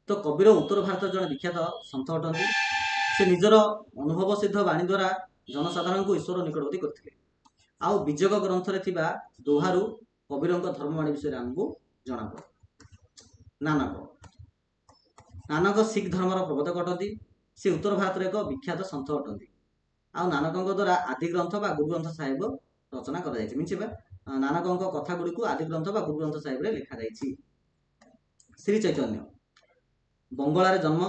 A: ତ କବିର ଉତ୍ତର ଭାରତର ଜଣେ ବିଖ୍ୟାତ ସନ୍ଥ ଅଟନ୍ତି। ସେ ନିଜର ଅନୁଭବ ସିଦ୍ଧ ବାଣୀ ଦ୍ୱାରା ଜନସାଧାରଣଙ୍କୁ ଈଶ୍ୱର ନିକଟବର୍ତ୍ତୀ କରିଥିଲେ। ଆଉ ବିଜୟ ଗ୍ରନ୍ଥରେ ଥିବା ଦୋହାରୁ କବିରଙ୍କ ଧର୍ମବାଣୀ ବିଷୟରେ ଆମକୁ ଜଣାପଡ଼େ। ନାନକ ଶିଖ ଧର୍ମର ପ୍ରବର୍ତ୍ତକ ଅଟନ୍ତି। ସେ ଉତ୍ତର ଭାରତର ଏକ ବିଖ୍ୟାତ ସନ୍ଥ ଅଟନ୍ତି। ଆଉ ନାନକଙ୍କ ଦ୍ୱାରା ଆଦି ଗ୍ରନ୍ଥ ବା ଗୁରୁ ଗ୍ରନ୍ଥ ସାହେବ ରଚନା କରାଯାଇଛି। ମିଳିବା ନାନକଙ୍କ କଥା ଗୁଡ଼ିକୁ ଆଦି ଗ୍ରନ୍ଥ ବା ଗୁରୁ ଗ୍ରନ୍ଥ ସାହେବରେ ଲେଖାଯାଇଛି। ଶ୍ରୀ ଚୈତନ୍ୟ ବଙ୍ଗଳାରେ ଜନ୍ମ,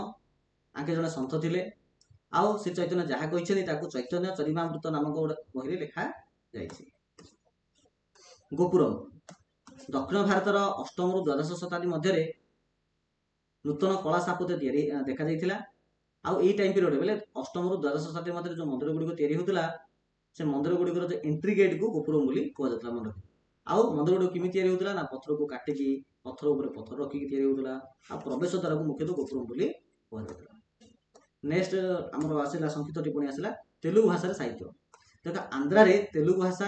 A: ଆଙ୍କେ ଜଣେ ସନ୍ଥ ଥିଲେ। ଆଉ ଶ୍ରୀ ଚୈତନ୍ୟ ଯାହା କହିଛନ୍ତି ତାକୁ ଚୈତନ୍ୟ ଚରିମାମୃତ ନାମକ ଗୋଟେ ବହିରେ ଲେଖାଯାଇଛି। ଗୋପୁରମ ଦକ୍ଷିଣ ଭାରତର 8ମରୁ 12ଶ ଶତାବ୍ଦୀ ମଧ୍ୟରେ ନୂତନ କଳା ସ୍ଥାପତ୍ୟ ତିଆରି ଦେଖାଯାଇଥିଲା। ଆଉ ଏଇ ଟାଇମ୍ ପିରିୟଡ଼ ବେଲେ 8ମରୁ 12ଶ ଶତାବ୍ଦୀ ମଧ୍ୟରେ ଯେଉଁ ମନ୍ଦିର ଗୁଡ଼ିକ ତିଆରି ହେଉଥିଲା, ସେ ମନ୍ଦିର ଗୁଡ଼ିକର ଯେଉଁ ଏଣ୍ଟ୍ରି ଗେଟ୍କୁ ଗୋପୁରମ ବୋଲି କୁହାଯାଉଥିଲା ମନ୍ଦିର। ଆଉ ମନ୍ଦିର ଗୁଡ଼ିକ କେମିତି ତିଆରି ହେଉଥିଲା ନା, ପଥରକୁ କାଟିକି ପଥର ଉପରେ ପଥର ରଖିକି ତିଆରି ହେଉଥିଲା। ଆଉ ପ୍ରବେଶ ଦ୍ୱାରକୁ ମୁଖ୍ୟତଃ ଗୋପୁରମ ବୋଲି କୁହାଯାଉଥିଲା। ନେକ୍ସଟ ଆମର ଆସିଲା ସଂକ୍ଷିପ୍ତ ଟିପ୍ପଣୀ ଆସିଲା ତେଲୁଗୁ ଭାଷାରେ ସାହିତ୍ୟ। ଦେଖ, ଆନ୍ଧ୍ରାରେ ତେଲୁଗୁ ଭାଷା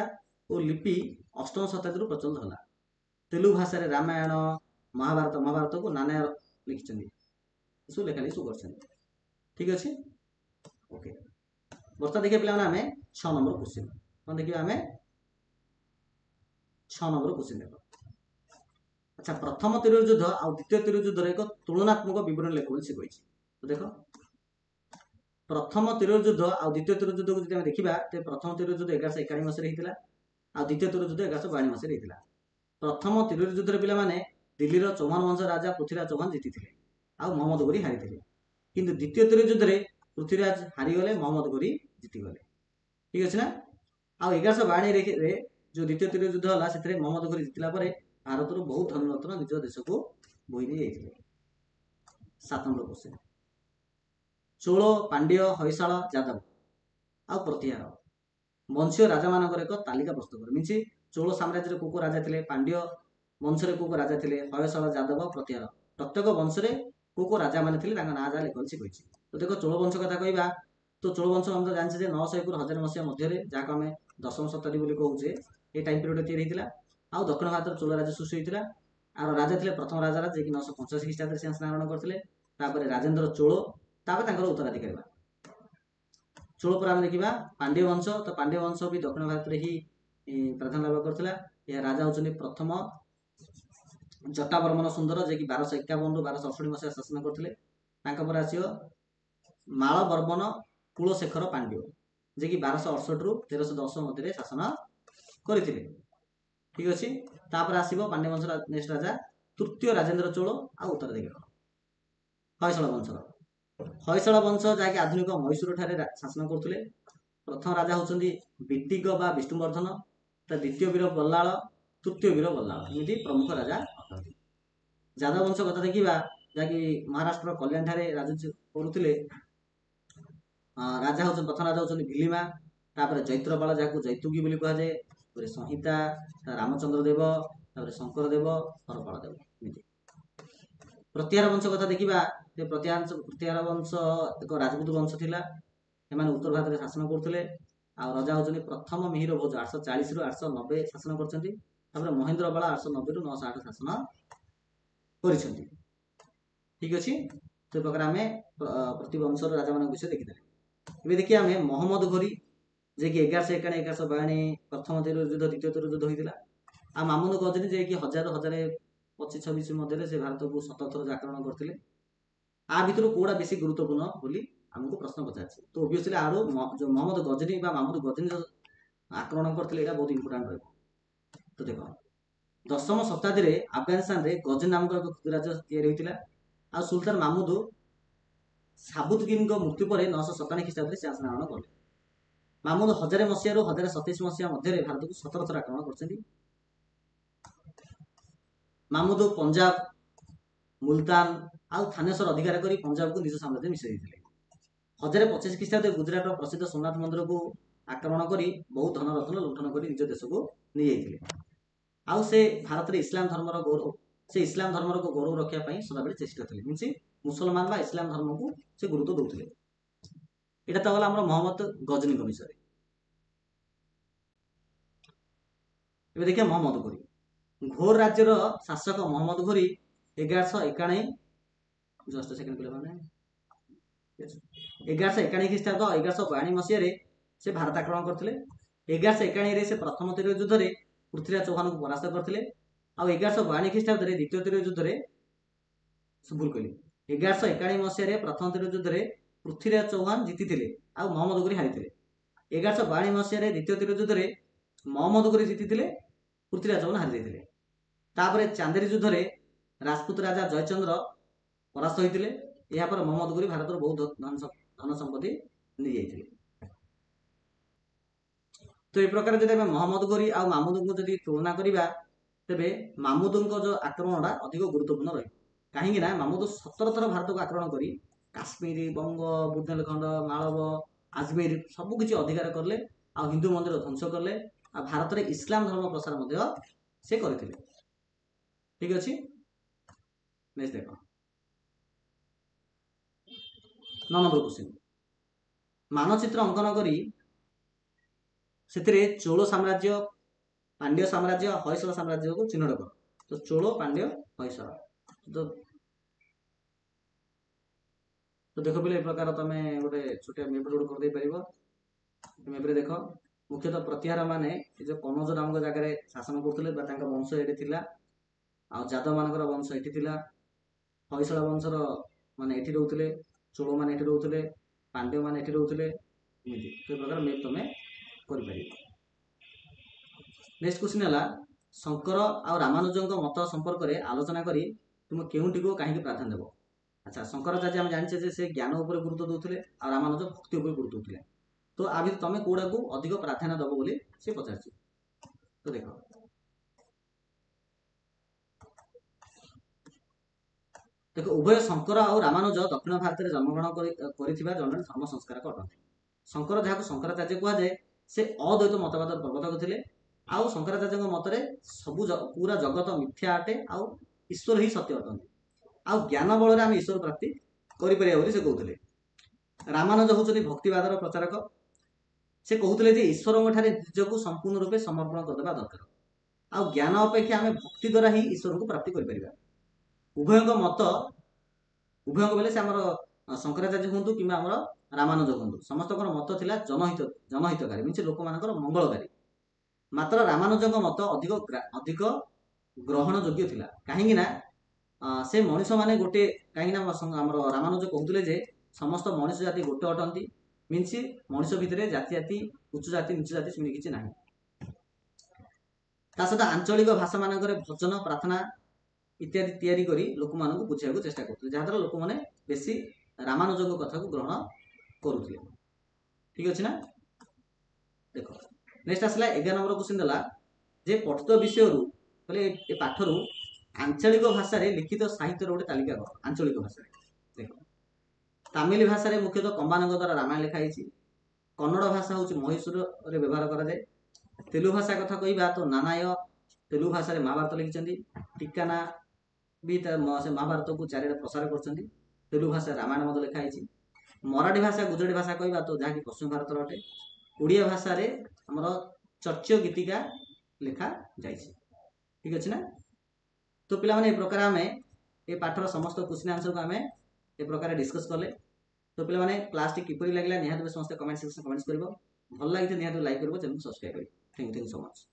A: ଓ ଲିପି 8ମ ଶତାବ୍ଦୀରୁ ପ୍ରଚଳିତ ହେଲା। ତେଲୁଗୁ ଭାଷାରେ ରାମାୟଣ, ମହାଭାରତକୁ ନାନା ଲେଖିଛନ୍ତି, ଏସବୁ ଲେଖାଲେଖି ସବୁ କରିଛନ୍ତି। ଠିକ୍ ଅଛି, ଓକେ। ବର୍ତ୍ତମାନ ଦେଖିବା ପିଲାମାନେ ଆମେ 6 ନମ୍ବର କ୍ୱେଶ୍ଚିନ୍। କ'ଣ ଦେଖିବା ଆମେ? 6 ନମ୍ବର କ୍ୱେଶ୍ଚିନ୍ ଦେଖ। ଆଚ୍ଛା, ପ୍ରଥମ ତ୍ରିରୋଜ ଯୁଦ୍ଧ ଆଉ ଦ୍ୱିତୀୟ ତ୍ରିରୋଜ ଯୁଦ୍ଧର ଏକ ତୁଳନାତ୍ମକ ବିବରଣୀ ଲେଖ ବୋଲି ସେ କହିଛି। ଦେଖ, ପ୍ରଥମ ତ୍ରିରୋଜ ଯୁଦ୍ଧ ଆଉ ଦ୍ୱିତୀୟ ତ୍ରିରୋଜ ଯୁଦ୍ଧକୁ ଯଦି ଆମେ ଦେଖିବା, ତେବେ ପ୍ରଥମ ତ୍ରିରୋଜ ଯୁଦ୍ଧ 1151 ମସିହାରେ ହେଇଥିଲା, ଆଉ ଦ୍ୱିତୀୟ ତ୍ରିରୋଜ ଯୁଦ୍ଧ 1152 ମସିହାରେ ହେଇଥିଲା। ପ୍ରଥମ ତ୍ରିରୋଜ ଯୁଦ୍ଧରେ ପିଲାମାନେ ଦିଲ୍ଲୀର ଚୌହାନ ବଂଶ ରାଜା ପୃଥ୍ୱୀରାଜ ଚୌହାନ ଜିତିଥିଲେ, ଆଉ ମହମ୍ମଦ ଘୋରୀ ହାରିଥିଲେ। କିନ୍ତୁ ଦ୍ୱିତୀୟ ତ୍ରିରୋଜ ଯୁଦ୍ଧରେ ପୃଥ୍ୱୀରାଜ ହାରିଗଲେ, ମହମ୍ମଦ ଘୋରୀ ଜିତିଗଲେ। ଠିକ୍ ଅଛି ନା। ଆଉ 1152ରେ ଯେଉଁ ଦ୍ୱିତୀୟ ତ୍ରିରୋଜ ଯୁଦ୍ଧ ହେଲା, ସେଥିରେ ମହମ୍ମଦ ଘୋରୀ ଜିତିଲା ପରେ ଭାରତରୁ ବହୁତ ଧନରତ୍ନ ନିଜ ଦେଶକୁ ବୋହି ନେଇ ଯାଇଥିଲେ। 7 ନମ୍ବର କ୍ୱେଶ୍ଚିନ୍। ଚୋଳ, ପାଣ୍ଡ୍ୟ, ହଇଶାଳ, ଯାଦବ ଆଉ ପ୍ରତିହାର ବଂଶୀୟ ରାଜାମାନଙ୍କର ଏକ ତାଲିକା ପ୍ରସ୍ତୁତ କରେ। ମିନ୍ସ ଚୋଳ ସାମ୍ରାଜ୍ୟରେ କୋଉ କୋଉ ରାଜା ଥିଲେ, ପାଣ୍ଡ୍ୟ ବଂଶରେ କୋଉ କୋଉ ରାଜା ଥିଲେ, ହୟଶାଳ, ଯାଦବ, ପ୍ରତିହାର, ପ୍ରତ୍ୟେକ ବଂଶରେ କୋଉ କୋଉ ରାଜା ମାନେ ଥିଲେ, ତାଙ୍କ ନାଁ ଯାହା ଲେଖ ସେ କହିଛି। ତ ଦେଖ, ଚୋଳ ବଂଶ କଥା କହିବା ତ ଚୋଳ ବଂଶ ଆମେ ତ ଜାଣିଛେ ଯେ 901ରୁ 1000 ମସିହା ମଧ୍ୟରେ, ଯାହାକୁ ଆମେ 10ମ ଶତାବ୍ଦୀ ବୋଲି କହୁଛେ, এই ଟାଇମ୍ ପିରିୟଡ଼ ତିଆରି ହେଇଥିଲା। ଆଉ ଦକ୍ଷିଣ ଭାରତରେ ଚୋଳ ରାଜ୍ୟ ସୃଷ୍ଟି ହେଇଥିଲା। ଆଉ ରାଜା ଥିଲେ ପ୍ରଥମ ରାଜା ଯିଏକି 985 ଖ୍ରୀଷ୍ଟାବ୍ଦରେ ସେ ସ୍ନାନ ଗ୍ରହଣ କରିଥିଲେ। ତାପରେ ରାଜେନ୍ଦ୍ର ଚୋଳ, ତାପରେ ତାଙ୍କର ଉତ୍ତରାଧିକାରୀ। ଚୋଳ ପରେ ଆମେ ଦେଖିବା ପାଣ୍ଡ୍ୟ ବଂଶ। ତ ପାଣ୍ଡ୍ୟ ବଂଶ ବି ଦକ୍ଷିଣ ଭାରତରେ ହିଁ ପ୍ରାଧାନ୍ୟ ଲାଭ କରିଥିଲା। ଏହା ରାଜା ହେଉଛନ୍ତି ପ୍ରଥମ ଜଟାବର୍ମନ ସୁନ୍ଦର, ଯିଏକି 1251ରୁ 1268 ମସିହା ଶାସନ କରିଥିଲେ। ତାଙ୍କ ପରେ ଆସିବ ମାଳ ବର୍ମନ କୁଳଶେଖର ପାଣ୍ଡ୍ୟ, ଯିଏକି 1268ରୁ 1310 ମଧ୍ୟରେ ଶାସନ କରିଥିଲେ। ଠିକ୍ ଅଛି। ତାପରେ ଆସିବ ପାଣ୍ଡ୍ୟ ବଂଶର ନେକ୍ସଟ ରାଜା ତୃତୀୟ ରାଜେନ୍ଦ୍ର ଚୋଳ ଆଉ ଉତ୍ତରାଧିକାର ହୟଶଳ ବଂଶର। ହୟଶଳ ବଂଶ ଯାହାକି ଆଧୁନିକ ମହୀଶୂର ଠାରେ ଶାସନ କରୁଥିଲେ। ପ୍ରଥମ ରାଜା ହେଉଛନ୍ତି ବିଟିକ ବା ବିଷ୍ଣୁବର୍ଦ୍ଧନ, ଦ୍ୱିତୀୟ ବୀର ବଲ୍ଲାଳ, ତୃତୀୟ ବୀର ବଲ୍ଲାଳ, ଏମିତି ପ୍ରମୁଖ ରାଜା ଅଟନ୍ତି। ଯାଦବ ବଂଶ କଥା ଦେଖିବା, ଯାହାକି ମହାରାଷ୍ଟ୍ର କଲ୍ୟାଣ ଠାରେ ରାଜତ୍ୱ କରୁଥିଲେ। ରାଜା ହେଉଛନ୍ତି ପ୍ରଥମ ରାଜା ହେଉଛନ୍ତି ଭିଲିମା, ତାପରେ ଜୈତ୍ରପାଳ ଯାହାକୁ ଜୈତୁକି ବୋଲି କୁହାଯାଏ, ତାପରେ ସଂହିତା, ରାମଚନ୍ଦ୍ର ଦେବ, ତାପରେ ଶଙ୍କର ଦେବ, ହରପାଳ ଦେବ, ଏମିତି। ପ୍ରତିହାର ବଂଶ କଥା ଦେଖିବା, ଯେ ପ୍ରତିହାର ବଂଶ ଏକ ରାଜପୁତ ବଂଶ ଥିଲା। ଏମାନେ ଉତ୍ତର ଭାରତରେ ଶାସନ କରୁଥିଲେ। ଆଉ ରାଜା ହେଉଛନ୍ତି ପ୍ରଥମ ମିହିର ଭୋଜ, 840ରୁ 890 ଶାସନ କରିଛନ୍ତି। ତାପରେ ମହେନ୍ଦ୍ର ବାଳ 890ରୁ 908 ଶାସନ କରିଛନ୍ତି। ଠିକ୍ ଅଛି। तो ये प्रकार आम प्रति वंशर राजा मान विषय देखी देखिए आम महम्मद घोरी जे कि 1151 1152 प्रथम तिर युद्ध द्वितीय तिर युद्ध होता आ मामुद गजनी जे कि 1025 मध्य से भारत को 17 थर आक्रमण करते आ भितर कौड़ा बेसी गुरुत्वपूर्ण बोली आमको प्रश्न पचार तो ओबियसली आर जो मोहम्मद गजनी मामुद गजनी जो आक्रमण करते बहुत इंपोर्टाट रहा तो देख 10वीं शताब्दी में अफगानिस्तान रे गजनी नामक एक राज्य या आ सुल्तान मामुद साबुद्दीन मृत्यु पर 997 ख्रीष्टाब्द से शासन आरंभ कले मामुद 1000 मसीह 1027 मसीहा मध्य भारत को 17 थर आक्रमण कर मामुद पंजाब मुल्तान आउ थानेश्वर अधिकार कर पंजाब को निज साम्राज्य मिसाई 1025 ख्रीष्टाब्द गुजरात प्रसिद्ध सोमनाथ मंदिर को आक्रमण कर बहुत धन रत्न लुंठन कर निज देश को नहीं जाते आउ से भारत में इस्लाम धर्म गौरव से इस्लाम धर्म को गौरव रखापी सदाबे चेष्टा थे मीन मुसलमान इस्लाम धर्म को से गुरुत्व दौले यहाँ तो गला मोहम्मद गजनी विषय देखिए मोहम्मद घोरी घोर राज्यर शासक मोहम्मद घोरी 1191 जस्ट सेकेंड पे मैंने 1191 ख्रीष्टाब्द 1142 मसीह से भारत आक्रमण करते 1191 से प्रथम तिर युद्ध में पृथ्वीराज चौहान को परास्त करते 1142 ख्रीष्टाब्द द्वितीय तिर युद्ध में भूल कहली 1191 मसीह प्रथम तिर युद्ध में पृथ्वीराज चौहान जीति आ मोहम्मद घोरी हारी 1142 मसीह द्वितीय तिर युद्ध में मोहम्मद घोरी जीति पृथ्वीराज चौहान हारी जाते चांदेरी युद्ध में राजपूत राजा जयचंद्र परास्त होते यापर मोहम्मद घोरी भारत बहुत धन संपत्ति नहीं जाते तो ये प्रकार जब मोहम्मद घोरी आ मामुद को जब तुलना करवा तेरे मामुद जो आक्रमण अधिक गुरुत्वपूर्ण रही कहीं मामुद 17 थर भारत को आक्रमण कर काश्मीर बंग बुंदेलखंड मालव आजमेर सबकि अधिकार कले आ हिंदू मंदिर ध्वंस कले आ भारत में इस्लाम धर्म प्रसार से करते ठीक अच्छे नेक्स्ट देख 9 नंबर क्वेश्चन मानचित्र अंकन करी से चोल साम्राज्य पांड्य साम्राज्य होयसला साम्राज्य को चिन्हट कर तो चोल पांड्य होयसला तो देख पे प्रकार तुम गोटे छोटिया मेप रोड कर दे पारिबो मेप रे देख मुख्यतः प्रतिहार माने जो कनौज नामक जगह शासन करते वंश ये थिला आ जादव मानकर वंश ये थिला होयसला वंशर माने एठी रहउतले चोल माने एठी रहउतले पांड्य माने एठी रहउतले एमती तो प्रकार मेप तुम कर पारिबो नेक्स्ट क्वेश्चन है शंकर आ रामानुजन मत संपर्क में आलोचना करी तुम केउटी को कहीं प्राधान्य देव अच्छा शंकराचार्य आम जाने से ज्ञान उपर गुरुत्व दौले आ रामानुज भक्ति उपर गुरुत्व दौले तो आ भर तुम कौड़ा को अधिक प्राधान्य दब बोली से पचार तो देख देख उभय शंकर और रामानुज दक्षिण भारत में जन्मग्रहण कर जन धर्म संस्कारक अटंती शंकर जहाँ शंकराचार्य कहुए से अद्वैत मतवाद प्रवर्तक थे आउ शंकराचार्य मतरे सबू पूरा जगत मिथ्या अटे आउ ईश्वर ही सत्य अटंती आउ ज्ञान बल आम ईश्वर प्राप्ति से कहते रामानुज होती भक्तिवादर प्रचारक से कहते ईश्वर निजक संपूर्ण रूपे समर्पण करदेवा दरकार आउ ज्ञान अपेक्षा आम भक्ति द्वारा ही ईश्वर को प्राप्ति कर उभय मत उभय बेले से आम शंकराचार्य हूँ कि रामानुज हूँ समस्त मत था जनहितकारी मीन लोक मान मंगलकारी मात्र रामानुज मत अधिक अधिक ग्रहण योग्य थिला कहीं से मनीष माने गोटे कहीं रामानुज कहते समस्त मनीष जाति गोटे अटंती मीनस मनीष भितर जाति जाति उच्च जाति नीच जाति सेमती किसी ना सहित आंचलिक भाषा मानक भजन प्रार्थना इत्यादि तैयारी करी लोक मान बुझाइक चेष्टा करते जहाँद्वारा लोक मैंने बेसी रामानुज कथा को ग्रहण करुले ठीक अच्छे ना देख नेक्स्ट आसला 11 नंबर क्वेश्चन देला जे पठित विषय कहले ए पाठरू आंचलिक भाषा रे लिखित साहित्य गोटे तालिका कर आंचलिक भाषा देख तमिल भाषा रे मुख्यतः कंबानंग द्वारा रामायण लिखाई कन्नड़ भाषा हूँ महीशूर रे व्यवहार कराए तेलुगु भाषा कथा कहवा तो नानाय तेलुगु भाषा रे महाभारत लिखिं टिकाना भी से महाभारत को चारिड़े प्रसार कर तेलुगु भाषा रामायण मत लिखाई मराठी भाषा गुजराटी भाषा कहवा तो जहाँकि पश्चिम भारत अटे ओडिया भाषा रे हमर चर्च्य गीतिका लिखा जाए ठीक अच्छे ना तो पिला माने ए प्रकार आम ए पाठर समस्त क्वेश्चन आंसर को आम ए प्रकार डिस्कस कले। तो पे मैंने क्लास टी किपरि लागला निहात समस्त कमेंट सेक्शन कमेंट्स करिवो। भल लागि निहात लाइक करिवो, चैनल सब्सक्राइब करिवो। Thank you so much.